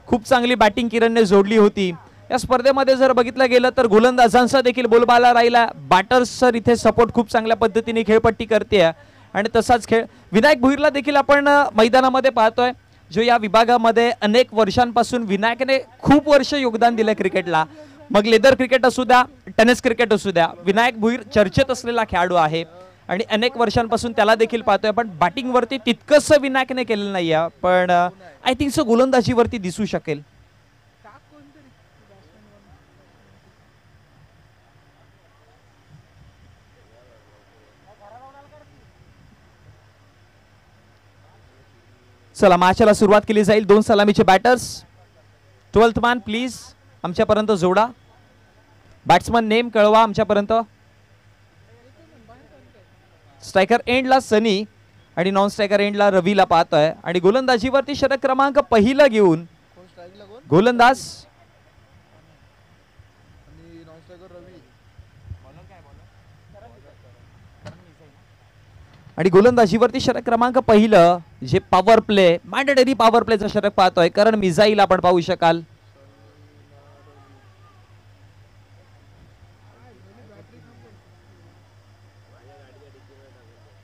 खूप चांगली बॅटिंग किरणने जोडली होती. या स्पर्धेमध्ये जर बघितलं गेलं तर गोलंदाजांचा देखील बोलबाला राहिला. बॅटर्स सर इथे सपोर्ट खूप चांगल्या पद्धतीने खेळपट्टी करते. आणि तसाच खेळ विनायक भोईरला देखील आपण मैदानामध्ये पाहतोय, जो या विभागामध्ये अनेक वर्षांपासून विनायकने खूप वर्ष योगदान दिलं क्रिकेटला. मग लेदर क्रिकेट असू द्या, टेनिस क्रिकेट असू द्या, विनायक भोईर चर्चेत असलेला खेळाडू आहे आणि अनेक वर्षांपासून त्याला देखील पाहतोय. पण बॅटिंगवरती तितकंसं विनायकने केलेलं नाहीये, पण आय थिंक सो गोलंदाजीवरती दिसू शकेल. चला मॅचला सुरुवात केली जाईल. 2 सलामीचे बॅटर्स. 12th मॅन प्लीज आमच्यापर्यंत जोडा. बॅट्समन नेम कळवा आमच्यापर्यंत. स्ट्रायकर एंडला सनी आणि नॉन स्ट्रायकर एंडला रवीला पाहतोय. आणि गोलंदाजीवरती षटक क्रमांक पहिला घेऊन गोलंदाज आणि गोलंदाजीवरती षटक क्रमांक पहिलं जे पॉवर प्ले, मॅन्डेटरी पॉवर प्लेचं षटक पाहतोय करण मिझाईल आपण पाहू शकाल.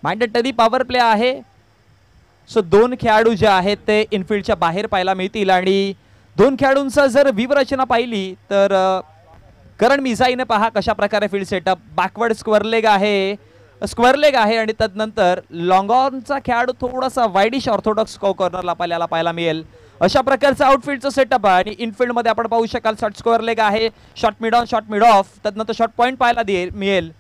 मॅन्डेटरी पॉवर प्ले आहे. सो 2 खेळाडू जे आहेत ते इनफिल्डच्या बाहेर पाहायला मिळतील. आणि 2 खेळाडूंचा जर व्यूहरचना पाहिली तर करण मिझाईने पहा कशा प्रकारे field setup, backward square leg आहे आणि त्यानंतर लॉंग ऑनचा खेळाडू थोडासा वाईडिश ऑर्थोडॉक्स कॉर्नरला आपल्याला पाहायला मिळेल. अशा प्रकारचं आउटफील्डचं सेटअप आहे. आणि इनफिल्ड मध्ये आपण पाहू शकाल शॉर्ट स्क्वेअर लेग आहे, short mid on, short mid of, त्यानंतर शॉर्ट पॉइंट पाहायला मिळेल.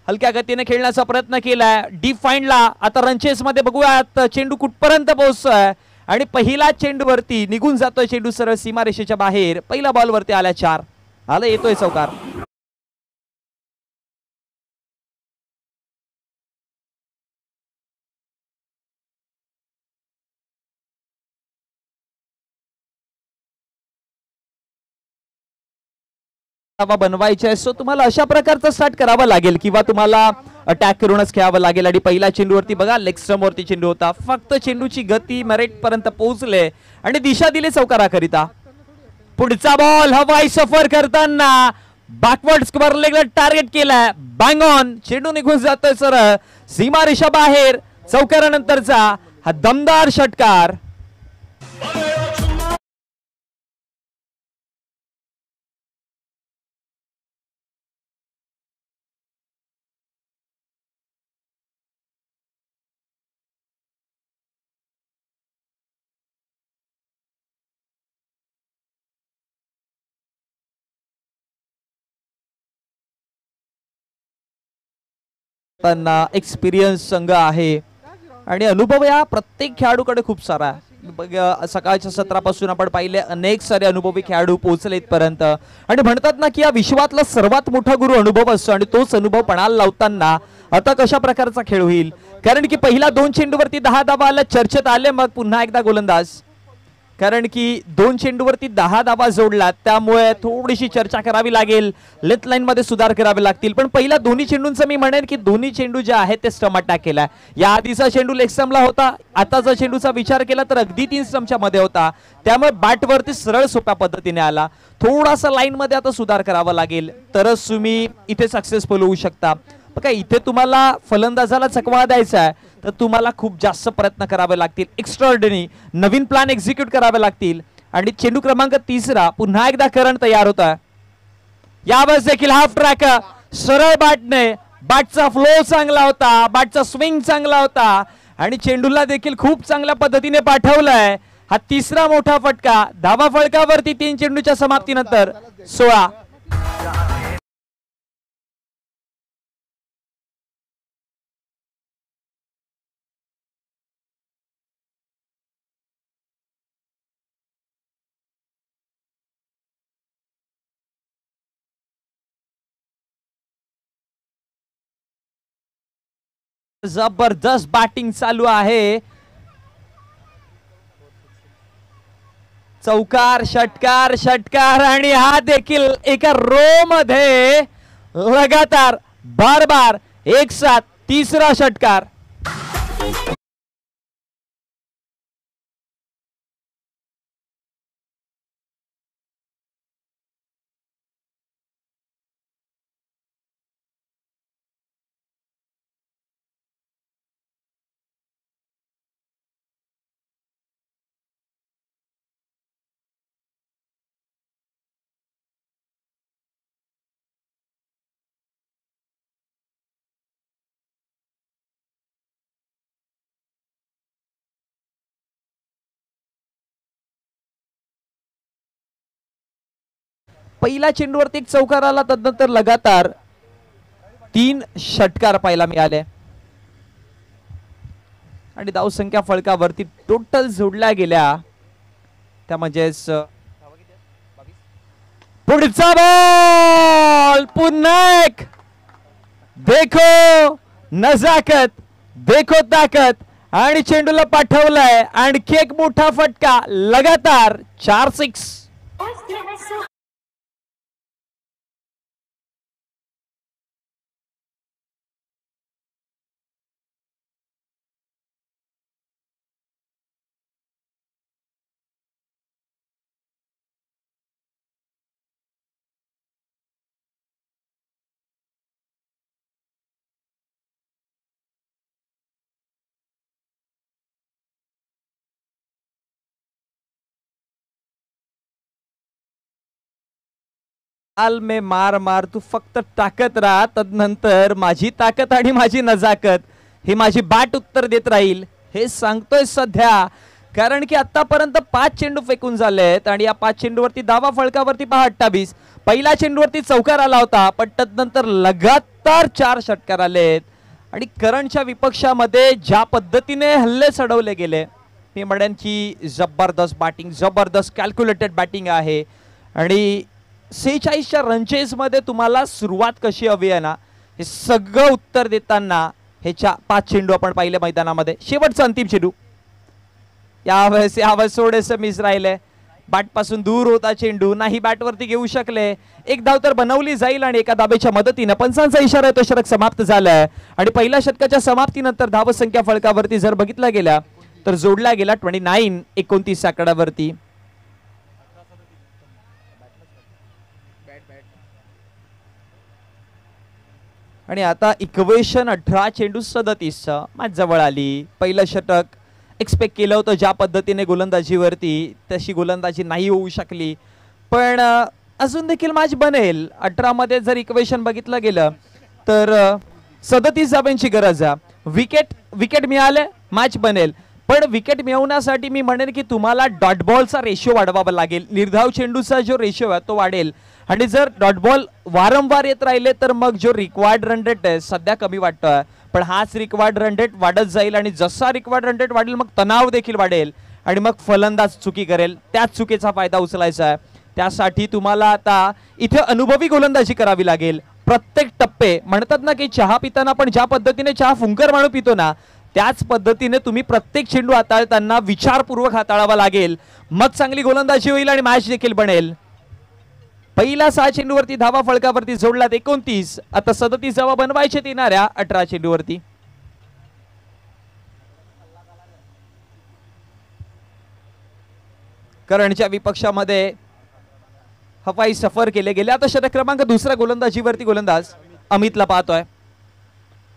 हलक्या गतीने खेळण्याचा प्रयत्न केलाय. डीप फाइंडला आता रनचेस मध्ये बघूयात चेंडू कुठपर्यंत पोहोचतोय. आणि पहिला चेंडूवरती निघून जातोय चेंडू सरळ सीमारेषेच्या बाहेर. पहिला बॉल वरती आला 4 आला, येतोय चौकार. धावा बनवायच्या आहे, सो तुम्हाला अशा प्रकारचं स्टार्ट करावं लागेल किंवा तुम्हाला अटॅक करूनच खेळावं लागेल. आणि पहिल्या चेंडूवरती बघा लेग स्टंप वरती चेंडू होता, फक्त चेंडूची गती मेरिट पर्यंत पोहोचले आणि दिशा दिली चौकाराकरिता. पुढचा बॉल हवाई सफर करताना बॅकवर्ड स्क्वेअर लेगला टार्गेट केलाय, बँग ऑन, चेंडू निघून जातोय सरळ सीमा रेषा बाहेर. चौकारानंतरचा हा दमदार षटकार. एक्सपिरियन्स संघ आहे आणि अनुभव या प्रत्येक खेळाडूकडे खूप सारा आहे. सकाळच्या सत्रापासून आपण पाहिले अनेक सारे अनुभवी खेळाडू पोहोचले इथपर्यंत. आणि म्हणतात ना की या विश्वातला सर्वात मोठा गुरु अनुभव असतो आणि तोच अनुभव पणाला लावताना आता कशा प्रकारचा खेळ होईल. कारण की पहिला 2 चेंडूवरती 10 धावा आल्या, चर्चेत आले, मग पुन्हा एकदा गोलंदाज. कारण की 2 चेंडूवरती 10 धावा जोडला, त्यामुळे थोडीशी चर्चा करावी लागेल, लेथ लाईन मध्ये सुधार करावे लागतील. पण पहिल्या दोन्ही चेंडूंचं मी म्हणेन की दोन्ही चेंडू जे आहेत ते स्टंप अटॅक केलाय. या आधीचा चेंडू लेग स्टंपला होता, आताचा चेंडूचा विचार केला तर अगदी 3 स्टंपच्या मध्ये होता, त्यामुळे बॅट वरती सरळ सोप्या पद्धतीने आला. थोडासा लाईन मध्ये आता सुधार करावा लागेल तरच तुम्ही इथे सक्सेसफुल होऊ शकता. बघा इथे तुम्हाला फलंदाजाला चकवा द्यायचा आहे तर तुम्हाला खूप जास्त प्रयत्न करावे लागतील, एक्स्ट्राऑर्डिनरी नवीन प्लॅन एक्झिक्यूट करावे लागतील. आणि चेंडू क्रमांक 3 पुन्हा एकदा करण तयार होता. यावेळेस देखील हाफ ट्रॅक सरळ बॅटने, बॅटचा फ्लो चांगला होता, बॅटचा स्विंग चांगला होता आणि चेंडूला देखील खूप चांगल्या पद्धतीने पाठवलाय. हा 3रा मोठा फटका. धावा फळकावरती 3 चेंडूच्या समाप्तीनंतर 16. जबरदस्त बॅटिंग चालू आहे. चौकार, षटकार, षटकार आणि हा देखील एका रो मध्ये लगातार बार बार एक साथ 3रा षटकार. पहिल्या चेंडूवरती एक चौकार आला, तदनंतर लगातार 3 षटकार पाहायला मिळाले आणि धावसंख्या फळकावरती टोटल जोडल्या गेल्या त्या म्हणजेच पुढचा बॉल. पुन्हा एक देखो नजाकत, देखो ताकद आणि चेंडूला पाठवलाय. आणखी एक मोठा फटका, लगातार 4 6. आल में मार मार, तू फक्त टाकत राहा, तदनंतर माझी ताकद आणि माझी नजाकत ही माझी बॅट उत्तर देत राहील हे सांगतोय सध्या. कारण की आतापर्यंत 5 चेंडू फेकून झालेत आणि या 5 चेंडूवरती धावा फळकावरती पहा 28. पहिल्या चेंडूवरती चौकार आला होता, पण तदनंतर लगातार 4 षटकार आलेत आणि करणच्या विपक्षामध्ये ज्या पद्धतीने हल्ले चढवले गेले मी म्हणेन की जबरदस्त बॅटिंग, जबरदस्त कॅल्क्युलेटेड बॅटिंग आहे. आणि 46च्या रनचेस मध्ये तुम्हाला सुरुवात कशी हवी आहे ना हे सगळं उत्तर देताना हे 5 चेंडू आपण पाहिले मैदानामध्ये. शेवटचा अंतिम चेंडू यावेळेस थोडेसे मिस राहिले. बॅट पासून दूर होता चेंडू, नाही बॅटवरती घेऊ शकले. एक धाव तर बनवली जाईल आणि एका धाबेच्या मदतीने पंचांचा इशारा आहे तो षटक समाप्त झालाय. आणि पहिल्या षटकाच्या समाप्तीनंतर धावसंख्या फलकावरती जर बघितला गेला तर जोडला गेला 29-29 आकड्यावरती. आणि आता इक्वेशन 18 चेंडू 37 मॅच जवळ आली. पहिलं षटक एक्सपेक्ट केलं होतं ज्या पद्धतीने गोलंदाजीवरती, तशी गोलंदाजी नाही होऊ शकली, पण अजून देखील मॅच बनेल. 18 मध्ये जर इक्वेशन बघितलं गेलं तर 37 धाब्यांची गरज आहे. विकेट मिळाले मॅच बनेल, पण विकेट मिळवण्यासाठी मी म्हणेन की तुम्हाला डॉट बॉलचा रेशिओ वाढवावा लागेल. निर्धाव चेंडूचा जो रेशिओ आहे तो वाढेल. आणि जर डॉट बॉल वारंवार येत राहिले तर मग जो रिक्वायर्ड रन रेट आहे सध्या कमी वाटतोय, पण हाच रिक्वायर्ड रन रेट वाढत जाईल. आणि जसा रिक्वायर्ड रन रेट वाढेल मग तणाव देखील वाढेल आणि मग फलंदाज चुकी करेल. त्याच चुकीचा फायदा उचलायचा आहे. त्यासाठी तुम्हाला आता इथे अनुभवी गोलंदाजी करावी लागेल. प्रत्येक टप्पे म्हणतात ना की चहा पिताना पण ज्या पद्धतीने चहा फुंकर माणूस पितो ना, त्याच पद्धतीने तुम्ही प्रत्येक चेंडू हाताळताना विचारपूर्वक हाताळावा लागेल. मग चांगली गोलंदाजी होईल आणि मॅच देखील बनेल. पहिला 6 चेंडूवरती धावा फलकावरती जोडलात 29. आता 37 धावा बनवायचे येणाऱ्या 18 चेंडूवरती. करणच्या विपक्षामध्ये हवाई सफर केले गेले. आता षटक क्रमांक 2 गोलंदाजीवरती गोलंदाज अमितला पाहतोय.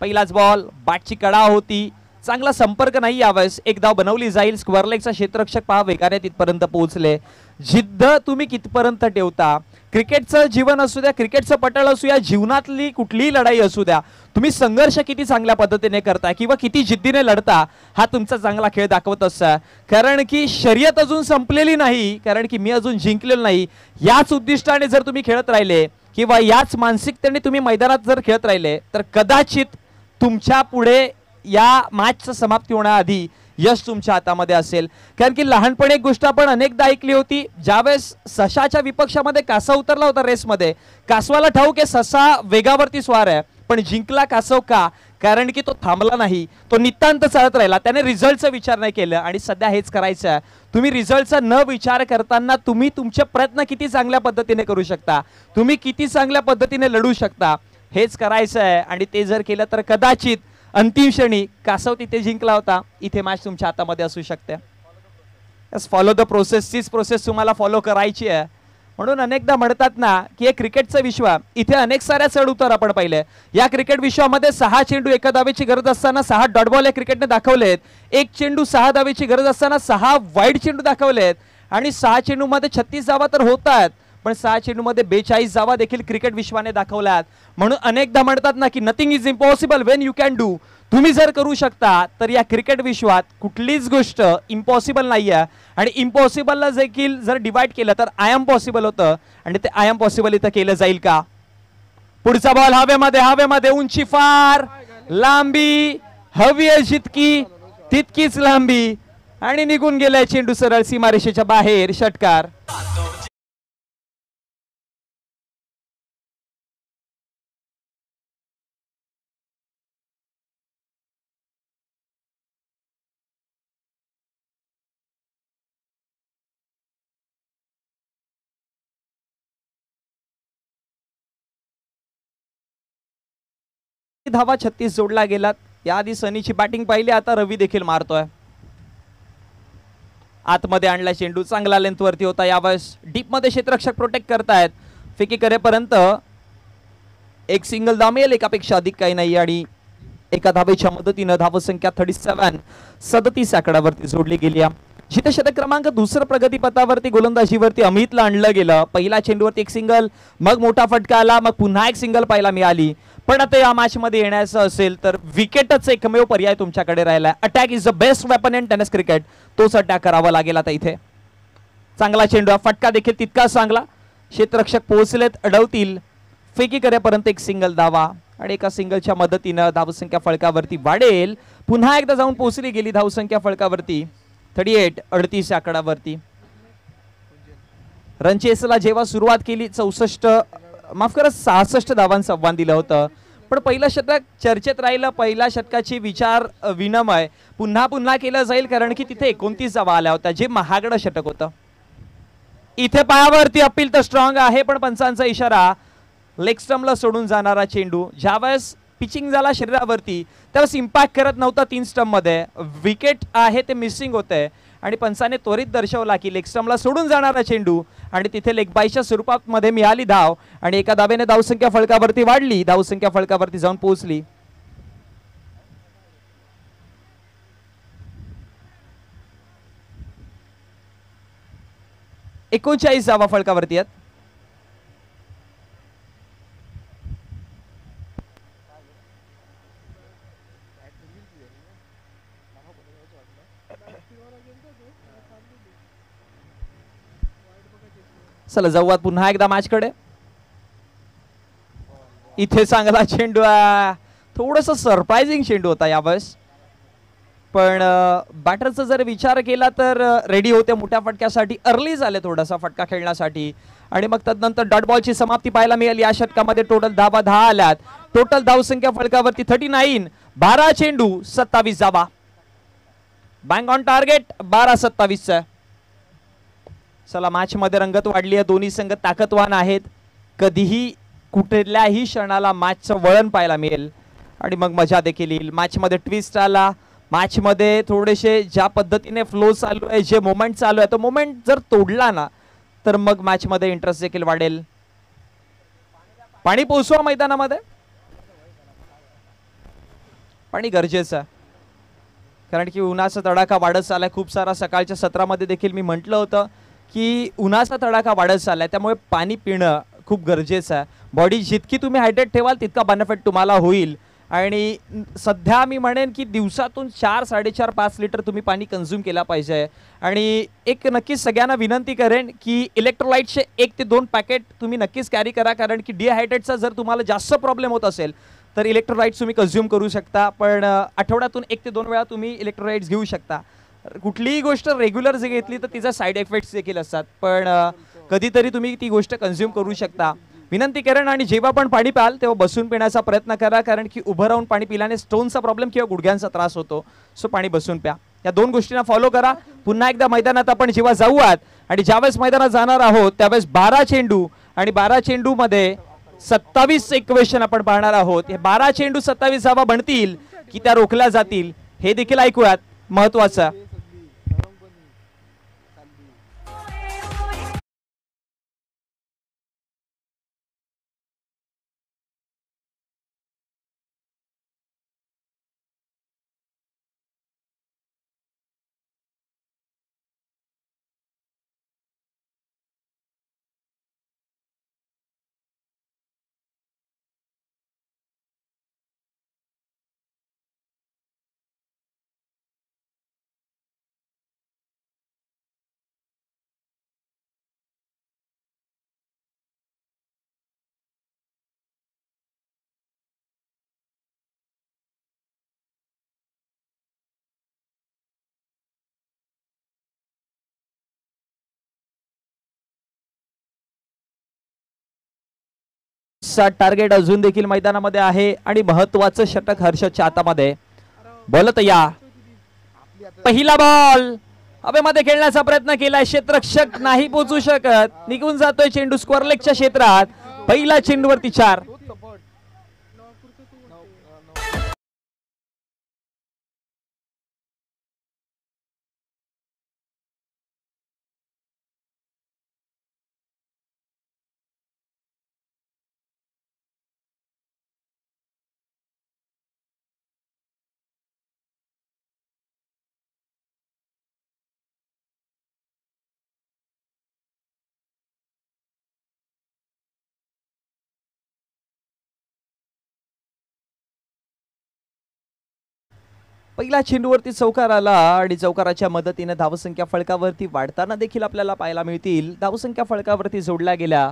पहिलाच बॉल, बॅटची कडा होती, चांगला संपर्क नाही यावेळेस. एक धाव बनवली जाईल. स्क्वेअर लेगचा क्षेत्ररक्षक पहा वेगाने तिथपर्यंत पोहोचले. जिद्द तुम्ही कितपर्यंत ठेवता. क्रिकेटचं जीवन असू द्या, क्रिकेटचं पटल असू द्या, जीवनातली कुठलीही लढाई असू द्या, तुम्ही संघर्ष किती चांगल्या पद्धतीने करताय किंवा किती जिद्दीने लढता हा तुमचा चांगला खेळ दाखवत असता. कारण की शर्यत अजून संपलेली नाही, कारण की मी अजून जिंकलेलो नाही. याच उद्दिष्टाने जर तुम्ही खेळत राहिले किंवा याच मानसिकतेने तुम्ही मैदानात जर खेळत राहिले तर कदाचित तुमच्या पुढे या मॅचचं समाप्ती होण्याआधी यश तुमच्या हातामध्ये असेल. कारण की लहानपणी एक गोष्ट आपण अनेकदा ऐकली होती, ज्यावेळेस सशाच्या विपक्षामध्ये कासव उतरला होता रेसमध्ये, कासवाला ठाऊक आहे ससा वेगावरती स्वार आहे, पण जिंकला कासव का? कारण की तो थांबला नाही, तो नितांत चालत राहिला, त्याने रिझल्टचा विचार नाही केला. आणि सध्या हेच करायचं आहे. तुम्ही रिझल्टचा न विचार करताना तुम्ही तुमचे प्रयत्न किती चांगल्या पद्धतीने करू शकता, तुम्ही किती चांगल्या पद्धतीने लढू शकता, हेच करायचं आहे. आणि ते जर केलं तर कदाचित अंतिम क्षणी कासव तिथे जिंकला होता, इथे मॅच तुमच्या हातामध्ये असू शकते. Follow the process. तीच प्रोसेस तुम्हाला फॉलो करायची आहे. म्हणून अनेकदा म्हणतात ना की हे क्रिकेटचं विश्व, इथे अनेक साऱ्या चढ उतार आपण पाहिले. या क्रिकेट विश्वामध्ये 6 चेंडू एका धावेची गरज असताना 6 डॉट बॉल या क्रिकेटने दाखवलेत. 1 चेंडू 6 धावेची गरज असताना 6 वाईड चेंडू दाखवलेत. आणि 6 चेंडूमध्ये 36 धावा तर होत आहेत, पण 6 चेंडूमध्ये 42 धावा देखील क्रिकेट विश्वाने दाखवल्यात. म्हणून अनेकदा म्हणतात ना की nothing is impossible Wien you can do. तुम्ही जर करू शकता तर या क्रिकेट विश्वात कुठलीच गोष्ट इम्पॉसिबल नाही आहे. आणि इम्पॉसिबलला देखील जर डिवाइड केलं तर आय एम पॉसिबल होतं, आणि ते आय एम पॉसिबल इथं केलं जाईल का? पुढचा बॉल हवेमध्ये उंची फार, लांबी हवी आहे जितकी तितकीच लांबी, आणि निघून गेलाय चेंडू सरळ सीमारेषेच्या बाहेर. षटकार. धावा 36 जोडला गेला. याआधी सनीची बॅटिंग पाहिली, आता रवी देखील मारतोय. आतमध्ये आणला चेंडू, चांगला लेंथवरती होता. यावेळेस डीप मध्ये क्षेत्ररक्षक प्रोटेक्ट करतायत. फेकी करेपर्यंत एक सिंगल धाव मिळेल, एकापेक्षा अधिक काही नाही. आणि एका धावेच्या मदतीनं धावसंख्या 37 आकड्यावरती जोडली गेली. जिथे षटक क्रमांक 2 प्रगतीपथावरती गोलंदाजीवरती अमितला आणलं गेलं. पहिल्या चेंडूवरती एक सिंगल, मग मोठा फटका आला, मग पुन्हा एक सिंगल पाहायला मिळाली. पण आता या मॅच मध्ये येण्याचं असेल तर विकेटच एकमेव पर्याय तुमच्याकडे राहिला. Attack is the best weapon in tennis cricket. तोच अटॅक करावा लागेल आता इथे. चांगला चेंडू, फटका देखील तितकाच चांगला. क्षेत्ररक्षक पोहोचलेत, अडवतील. फेकी करेपर्यंत एक सिंगल धावा, आणि एका सिंगलच्या मदतीनं धावसंख्या फळकावरती वाढेल. पुन्हा एकदा जाऊन पोहोचली गेली धावसंख्या फळकावरती 38 आकड्यावरती. रनचेसला जेव्हा सुरुवात केली 66 धावांचं आव्हान दिलं होतं, पण पहिलं षटक चर्चेत राहिलं. पहिल्या षटकाची विचार विनिमय पुन्हा केलं जाईल, कारण की तिथे 29 धावा आल्या होत्या, जे महागडं षटक होतं. इथे पायावरती अपील तर स्ट्रॉंग आहे, पण पंचांचा इशारा लेग स्टंपला सोडून जाणारा चेंडू. ज्यावेळेस पिचिंग झाला शरीरावरती त्यावेळेस इम्पॅक्ट करत नव्हता 3 स्टंप मध्ये, विकेट आहे ते मिसिंग होते आणि पंचाने त्वरित दर्शवला की लेग स्टंपला सोडून जाणारा चेंडू आणि तिथे लेग बायच्या स्वरूपात मध्ये मिळाली धाव आणि एका धावेने धावसंख्या फलकावरती वाढली, धावसंख्या फलकावरती जाऊन पोहोचली. एकोणचाळीस धावा फलकावरती आहेत. चला जाऊयात पुन्हा एकदा मॅच कडे. इथे चांगला चेंडू, थोडस सरप्राइझिंग चेंडू होता यावेळेस, पण बॅटरचा जर विचार केला तर रेडी होते मोठ्या फटक्यासाठी, अर्ली झाले थोडासा फटका खेळण्यासाठी आणि मग तदनंतर डॉट बॉलची समाप्ती पाहायला मिळाली. या षटकामध्ये टोटल धावा 10 आल्यात. टोटल धावसंख्या फलकावरती 39, 12 चेंडू 27 धावा. Bang on target 12-27. चला मॅच मध्ये रंगत वाढली आहे, दोन्ही संघ ताकदवान आहेत. कधीही कुठल्याही क्षणाला मॅचचं वळण पाहायला मिळेल आणि मग मजा देखील येईल. मॅच मध्ये ट्विस्ट आला, मॅच मध्ये थोडेसे ज्या पद्धतीने फ्लो चालू आहे, जे मोमेंट चालू आहे, तो मोमेंट जर तोडला ना तर मग मॅच मध्ये इंटरेस्ट देखील वाढेल. पाणी पोहोचवा मैदानामध्ये, पाणी गरजेचं आहे कारण की उन्हाचा तडाखा वाढत चाललाय. खूप सारा सकाळच्या सत्रामध्ये देखील मी म्हटलं होतं की उन्हाचा तडाखा वाढत चाललाय, त्यामुळे पाणी पिणं खूप गरजेचं आहे. बॉडी जितकी तुम्ही हायड्रेट ठेवाल तितका बेनिफिट तुम्हाला होईल आणि सध्या मी म्हणेन की दिवसातून 4-4.5-5 लिटर तुम्ही पाणी कंझ्युम केला पाहिजे. आणि एक नक्कीच सगळ्यांना विनंती करेन की इलेक्ट्रोलाइटचे 1 ते 2 पॅकेट तुम्ही नक्कीच कॅरी करा, कारण की डिहायड्रेटचा जर तुम्हाला जास्त प्रॉब्लेम होत असेल तर इलेक्ट्रोलाइट्स तुम्ही कंझ्युम करू शकता, पण आठवड्यातून 1 ते 2 वेळा तुम्ही इलेक्ट्रोलाइट्स घेऊ शकता. कुठलीही गोष्ट रेग्युलर जर घेतली तर तिचा साईड इफेक्ट्स देखील असतात, पण कधीतरी तुम्ही ती गोष्ट कंझ्युम करू शकता. विनंती करेन आणि जेव्हा पण पाणी प्याल तेव्हा बसून पिण्याचा प्रयत्न करा, कारण की उभं राहून पाणी पिल्याने स्टोनचा प्रॉब्लेम किंवा गुडघ्यांचा त्रास होतो. सो पाणी बसून प्या. या 2 गोष्टींना फॉलो करा. पुन्हा एकदा मैदानात आपण जेव्हा जाऊयात आणि ज्यावेळेस मैदानात जाणार आहोत त्यावेळेस 12 चेंडू आणि 12 चेंडू मध्ये 27 इक्वेशन आपण पाहणार आहोत. हे 12 चेंडू 27 धावा बनतील की त्या रोखल्या जातील हे देखील ऐकूयात. महत्वाचं टार्गेट अजून देखील मैदानामध्ये आहे आणि महत्वाचं षटक हर्षदच्या हातामध्ये. बोलत या पहिला बॉल हवेमध्ये खेळण्याचा प्रयत्न केलाय, क्षेत्ररक्षक नाही पोहोचू शकत, निघून जातोय चेंडू स्क्वेअर लेगच्या क्षेत्रात. पहिला चेंडूवरती 4. पहिला चेंडूवरती चौकार आला आणि चौकाराच्या मदतीने धावसंख्या फलकावरती वाढताना देखील आपल्याला पाहायला मिळतील. धावसंख्या फलकावरती जोडल्या गेल्या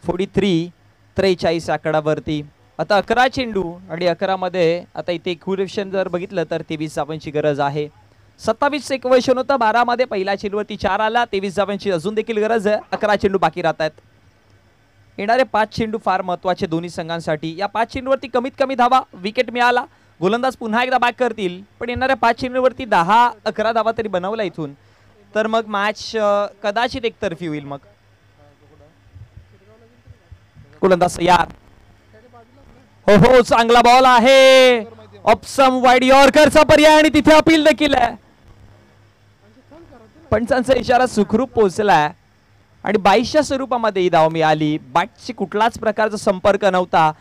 43 आकडावरती. आता 11 चेंडू आणि 11 मध्ये आता इथे इक्वेशन जर बघितलं तर 23 धावांची गरज आहे. 27 इक्वेशन होतं, 12 मध्ये पहिल्या चेंडूवरती 4 आला, 23 धावांची अजून देखील गरज आहे. 11 चेंडू बाकी राहत आहेत. येणारे 5 चेंडू फार महत्वाचे दोन्ही संघांसाठी. या 5 चेंडूवरती कमीत कमी धावा, विकेट मिळाला, गोलंदाज पुन्हा एकदा बॅक करतील, पण येणाऱ्या 5 चेंडूवरती 10-11 धावा तरी बनवल्या इथून. तर मग मॅच कदाचित एकतर्फी होईल. मग गोलंदाज यार, हो हो चांगला बॉल आहे, ऑप्सम वाईड यॉर्करचा पर्याय आणि तिथे अपील देखील आहे. पंचांचा इशारा सुखरूप पोहोचलाय आणि 22च्या स्वरूपामध्ये ही धाव मिळाली. बॅटची कुठलाच प्रकारचा संपर्क नव्हता.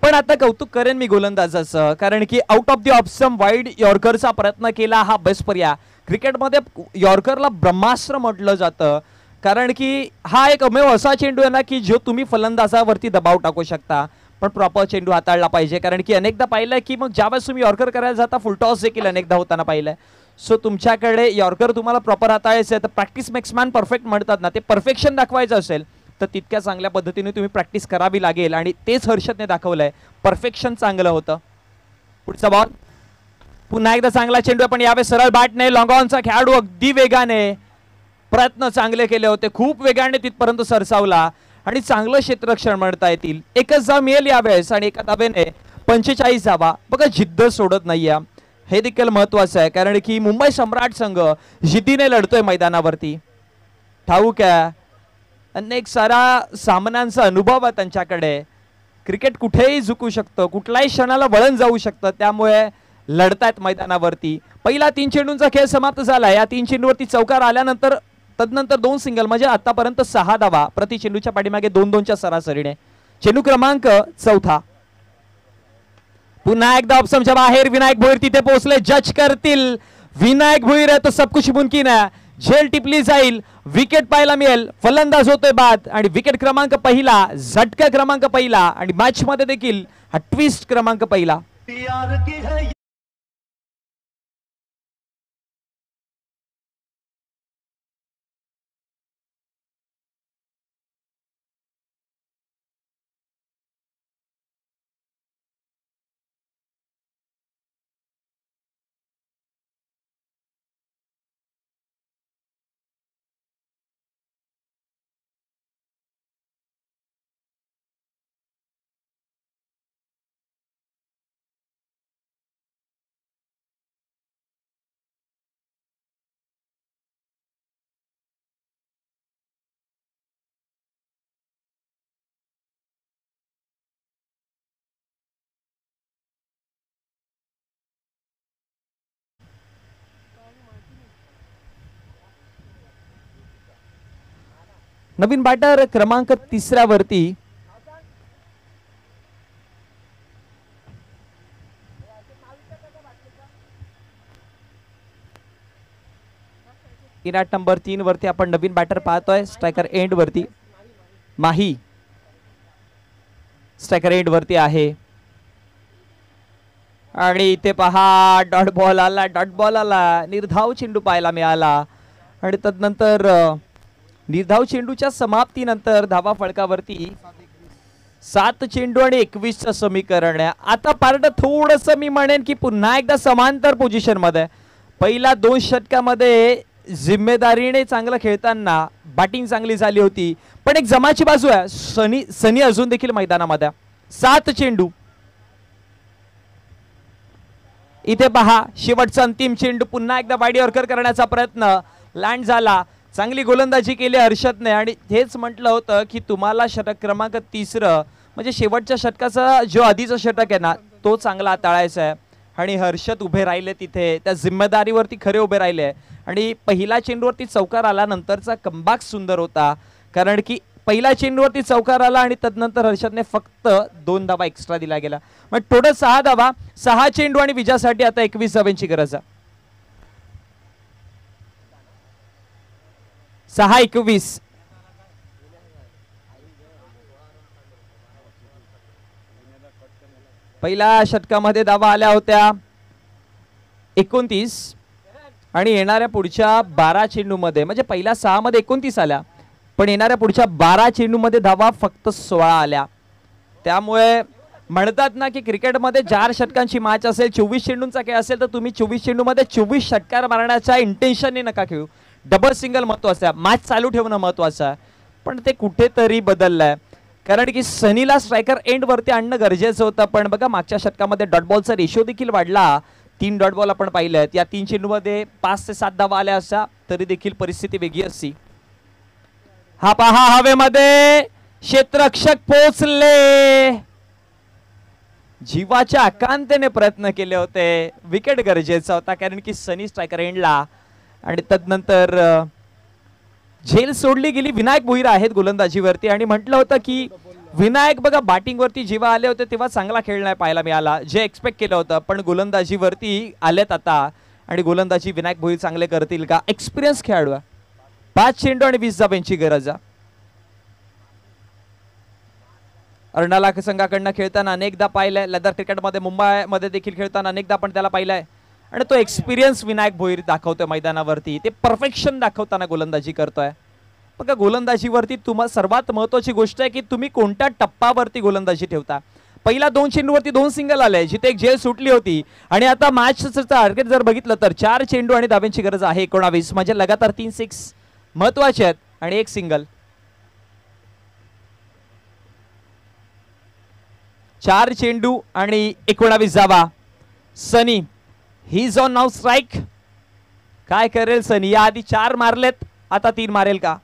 पण आता कौतुक करेन मी गोलंदाजाचं, कारण की out of the option wide यॉर्करचा प्रयत्न केला. हा बेस्ट पर्याय. क्रिकेटमध्ये यॉर्करला ब्रह्मास्त्र म्हटलं जातं, कारण की हा एक अमेव असा चेंडू आहे ना की जो तुम्ही फलंदाजावरती दबाव टाकू शकता, पण प्रॉपर चेंडू हाताळला पाहिजे. कारण की अनेकदा पाहिलंय की मग ज्यावेळेस तुम्ही यॉर्कर करायला जाता फुलटॉस देखील अनेकदा होताना पाहिलंय. सो तुमच्याकडे यॉर्कर तुम्हाला प्रॉपर हाताळायचं आहे तर प्रॅक्टिस मेक्स मॅन परफेक्ट म्हणतात ना, ते परफेक्शन दाखवायचं असेल तर तितक्या चांगल्या पद्धतीने तुम्ही प्रॅक्टिस करावी लागेल आणि तेच हर्षदने दाखवलंय. परफेक्शन चांगलं होतं. पुढचा बॉल पुन्हा एकदा चांगला चेंडू आहे, पण यावेळेस सरळ बॅटने लॉंग ऑनचा खेळाडू अगदी वेगाने प्रयत्न चांगले केले होते, खूप वेगाने तिथपर्यंत सरसावला आणि चांगलं क्षेत्ररक्षण म्हणता येतील. एकच धाव मिळेल यावेळेस आणि एका धावेने 45 धावा. बघा जिद्द सोडत नाहीये, हे देखील महत्वाचं आहे, कारण की मुंबई सम्राट संघ जिद्दीने लढतोय मैदानावरती. ठाऊक आहे अनेक सारा सामन्यांचा अनुभव आहे त्यांच्याकडे. क्रिकेट कुठेही झुकू शकतं, कुठल्याही क्षणाला वळण जाऊ शकतं, त्यामुळे लढतायत मैदानावरती. पहिला 3 चेंडूंचा खेळ समाप्त झाला. या 3 चेंडूवरती चौकार आल्यानंतर तदनंतर 2 सिंगल, म्हणजे आतापर्यंत 6 धावा प्रति चेंडूच्या पाठीमागे 2-2च्या सरासरीने. चेंडू क्रमांक 4. पुन्हा एकदा ऑप्शनच्या बाहेर विनायक भोईर तिथे पोहोचले. जज करतील विनायक भोईर आहे तो सब कुछ मुमकिन आहे. झेल टिपली जाईल, विकेट पाहायला मिळेल. फलंदाज होतोय बाद आणि विकेट क्रमांक पहिला, झटका क्रमांक पहिला आणि मॅच मध्ये देखील हा ट्विस्ट क्रमांक पहिला. नवीन बॅटर क्रमांक 3 वरती इनाट नंबर 3 वरती आपण नवीन बॅटर पाहतोय. स्ट्रायकर एंड वरती माही स्ट्रायकर एंड वरती आहे आणि इथे पहा डॉट बॉल आला, निर्धाव चेंडू पाहायला मिळाला आणि तदनंतर निर्धाव चेंडूच्या समाप्तीनंतर धावा फळकावरती 7 चेंडू आणि 21चं समीकरण आहे. आता पार्ट थोडस मी म्हणेन की पुन्हा एकदा समांतर पोझिशन मध्ये. पहिला 2 षटकामध्ये जिम्मेदारीने चांगलं खेळताना बॅटिंग चांगली झाली होती, पण एक जमाची बाजू आहे. सनी अजून देखील मैदानामध्ये. 7 चेंडू. इथे पहा शेवटचा अंतिम चेंडू, पुन्हा एकदा वाईड यॉर्कर करण्याचा प्रयत्न लँड झाला. चांगली गोलंदाजी केली हर्षदने आणि हेच म्हटलं होतं की तुम्हाला षटक क्रमांक 3 म्हणजे शेवटच्या षटकाचा जो आधीचा षटक आहे ना तो चांगला हाताळायचा आहे आणि हर्षद उभे राहिले तिथे त्या जिम्मेदारीवरती खरे उभे राहिले. आणि पहिला चेंडूवरती चौकार आल्यानंतरचा कमबॅक सुंदर होता, कारण की पहिला चेंडूवरती चौकार आला आणि तदनंतर हर्षदने फक्त 2 धावा एक्स्ट्रा दिला गेला. मग टोटल 6 धावा, 6 चेंडू आणि विजयासाठी आता 21 धावांची गरज आहे. 6-21. पहिल्या षटकामध्ये धावा आल्या होत्या 29 आणि येणाऱ्या पुढच्या 12 चेंडूमध्ये, म्हणजे पहिल्या 6 मध्ये 29 आल्या, पण येणाऱ्या पुढच्या 12 चेंडूमध्ये धावा फक्त 16 आल्या. त्यामुळे म्हणतात ना की क्रिकेटमध्ये 4 षटकांची मॅच असेल, 24 चेंडूंचा खेळ असेल तर तुम्ही 24 चेंडूमध्ये 24 षटकार मारण्याच्या इंटेन्शनने नका खेळू. डबल सिंगल महत्वाचं आहे, मॅच चालू ठेवणं महत्वाचं आहे, पण ते कुठेतरी बदललंय. कारण की सनीला स्ट्रायकर एंड वरती आणणं गरजेचं होतं, पण बघा मागच्या षटकामध्ये डॉट बॉलचा रेशिओ देखील वाढला 3 डॉट बॉल आपण पाहिले आहेत. या 3 चेंडूमध्ये 5 ते 7 धावा आल्या असता तरी देखील परिस्थिती वेगळी असती. हा पहा हवेमध्ये क्षेत्ररक्षक पोचले, जीवाच्या आकांतेने प्रयत्न केले होते. विकेट गरजेचा होता कारण की सनी स्ट्रायकर एंडला आणि तदनंतर झेल सोडली गेली. विनायक भोईर आहेत गोलंदाजीवरती आणि म्हटलं होतं की विनायक बघा बॅटिंग वरती जेव्हा आले होते तेव्हा चांगला खेळ नाही पाहायला मिळाला, जे एक्सपेक्ट केलं होतं, पण गोलंदाजीवरती आलेत आता आणि गोलंदाजी विनायक भोईर चांगले करतील का? एक्सपिरियन्स खेळाडू, 5 चेंडू आणि 20 धाब्यांची गरज आहे. अर्नाला संघाकडनं खेळताना अनेकदा पाहिलंय, लेदर क्रिकेटमध्ये मुंबईमध्ये देखील खेळताना अनेकदा पण त्याला पाहिलंय आणि तो एक्सपिरियन्स विनायक भोईर दाखवतोय मैदानावरती. ते परफेक्शन दाखवताना गोलंदाजी करतोय. बघा गोलंदाजीवरती तुम्हाला सर्वात महत्वाची गोष्ट आहे की तुम्ही कोणत्या टप्प्यावरती गोलंदाजी ठेवता. पहिला 2 चेंडूवरती 2 सिंगल आले जिथे एक झेल सुटली होती आणि आता मॅचचं टार्गेट जर बघितलं तर 4 चेंडू आणि धाब्यांची गरज आहे 19, म्हणजे लगातार 3 6 महत्वाचे आहेत आणि 1 सिंगल. 4 चेंडू आणि 19 धावा. Sunny he is on now strike. काय करेल सनी? या आधी 4 मारलेत, आता 3 मारेल का?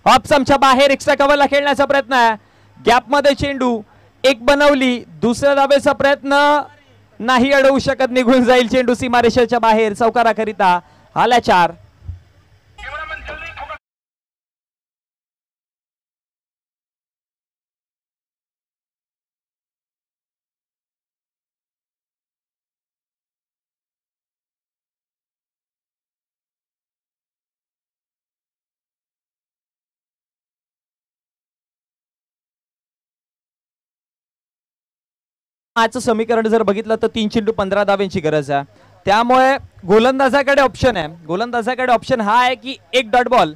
ऑप्शनच्या बाहेर एक्स्ट्रा कव्हरला खेळण्याचा प्रयत्न आहे. गॅप मध्ये चेंडू 1 बनवली, दुसऱ्या धावेचा प्रयत्न नाही अडवू शकत, निघून जाईल चेंडू सीमारेषेच्या बाहेर. चौकाराकरिता आल्या 4. आजचं समीकरण जर बघितलं तर 3 चेंडू 15 धाव्यांची गरज आहे. त्यामुळे गोलंदाजाकडे ऑप्शन आहे. गोलंदाजाकडे ऑप्शन हा आहे की 1 डॉट बॉल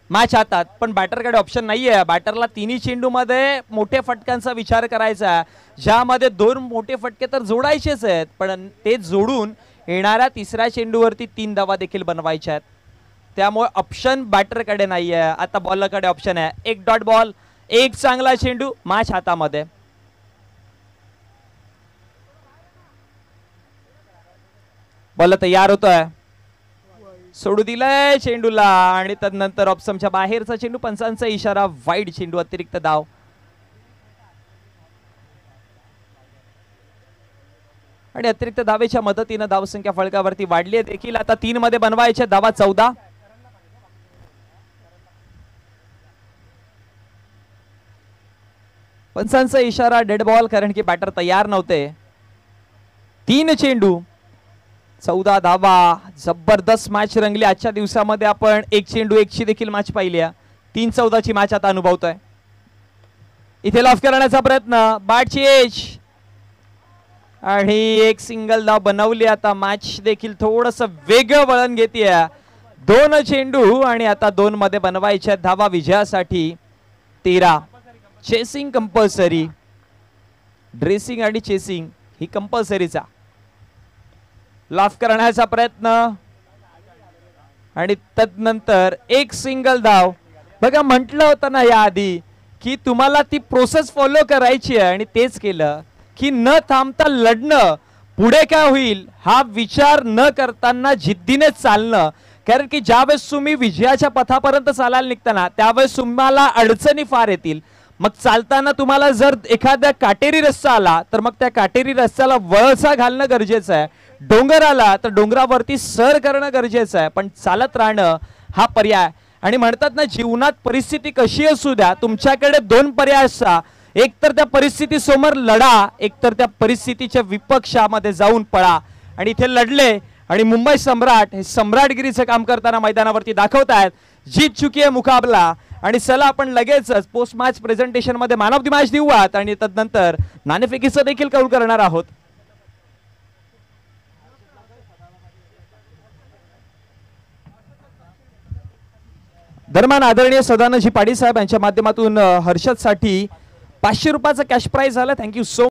मॅच हातात, पण बॅटरकडे ऑप्शन नाहीये. बॅटरला 3 चेंडू मध्ये मोठे फटक्यांचा विचार करायचा आहे, ज्यामध्ये 2 मोठे फटके तर जोडायचेच आहेत, पण ते जोडून येणाऱ्या 3ऱ्या चेंडूवरती 3 धावा देखील बनवायच्या आहेत. त्यामुळे ऑप्शन बॅटरकडे नाहीये. आता बॉलरकडे ऑप्शन आहे. 1 डॉट बॉल, 1 चांगला चेंडू मॅच हातामध्ये. बॉल तयार होतोय, सोडू दिलाय चेंडूला आणि तदनंतर ऑप्शनच्या बाहेरचा चेंडू, पंचांचा इशारा, वाईड चेंडू, अतिरिक्त धाव. आणि अतिरिक्त धावेच्या मदतीनं धावसंख्या फळकावरती वाढली आहे देखील. आता 3 मध्ये बनवायच्या धावा 14. पंचांचा इशारा, डेड बॉल, कारण की बॅटर तयार नव्हते. 3 चेंडू 14 धावा. जबरदस्त मॅच रंगली आजच्या दिवसामध्ये. आपण 1 चेंडू 1 ची देखील मॅच पाहिली आहे. 3-14 ची मॅच आता अनुभवतोय. इथे लॉफ करण्याचा प्रयत्न, बॅटची एज आणि 1 सिंगल धाव बनवली. आता मॅच देखील थोडस वेगळं वळण घेते. 2 चेंडू आणि आता 2 मध्ये बनवायच्या धावा विजयासाठी. 13. चेसिंग कंपल्सरी, ड्रेसिंग आणि चेसिंग ही कंपल्सरीचा. लाफ करण्याचा प्रयत्न आणि तदनंतर 1 सिंगल धाव. बघा म्हटलं होतं ना या आधी की तुम्हाला ती प्रोसेस फॉलो करायची आहे आणि तेच केलं की न थांबता लढणं, पुढे काय होईल हा विचार न करताना जिद्दीने चालणं. कारण की ज्यावेळेस तुम्ही विजयाच्या पथापर्यंत चालायला निघताना त्यावेळेस तुम्हाला अडचणी फार येतील. मग चालताना तुम्हाला जर एखादा काटेरी रस्ता आला तर मग त्या काटेरी रस्त्याला वळसा घालणं गरजेचं आहे. डोंगर आला तर डोंगरावरती सर करणं गरजेचं आहे, पण चालत राहणं हा पर्याय. आणि म्हणतात ना जीवनात परिस्थिती कशी असू द्या, तुमच्याकडे 2 पर्याय असतात. एक तर त्या परिस्थिती समोर लढा, एक तर त्या परिस्थितीच्या विपक्षामध्ये जाऊन पळा. आणि इथे लढले आणि मुंबई सम्राट हे सम्राटगिरीचं काम करताना मैदानावरती दाखवतायत. जीत चुकी आहे मुकाबला. आणि चला आपण लगेचच पोस्ट मॅच प्रेझेंटेशन मध्ये मॅन ऑफ द मॅच देऊयात आणि तदनंतर नाणेफेकीचं देखील कौल करणार आहोत. दरम्यान आदरणीय सदानंदजी पाटील साहेब यांच्या माध्यमातून हर्षद साठी 500 रुपयाचा कॅश प्राइज झाला. Thank you so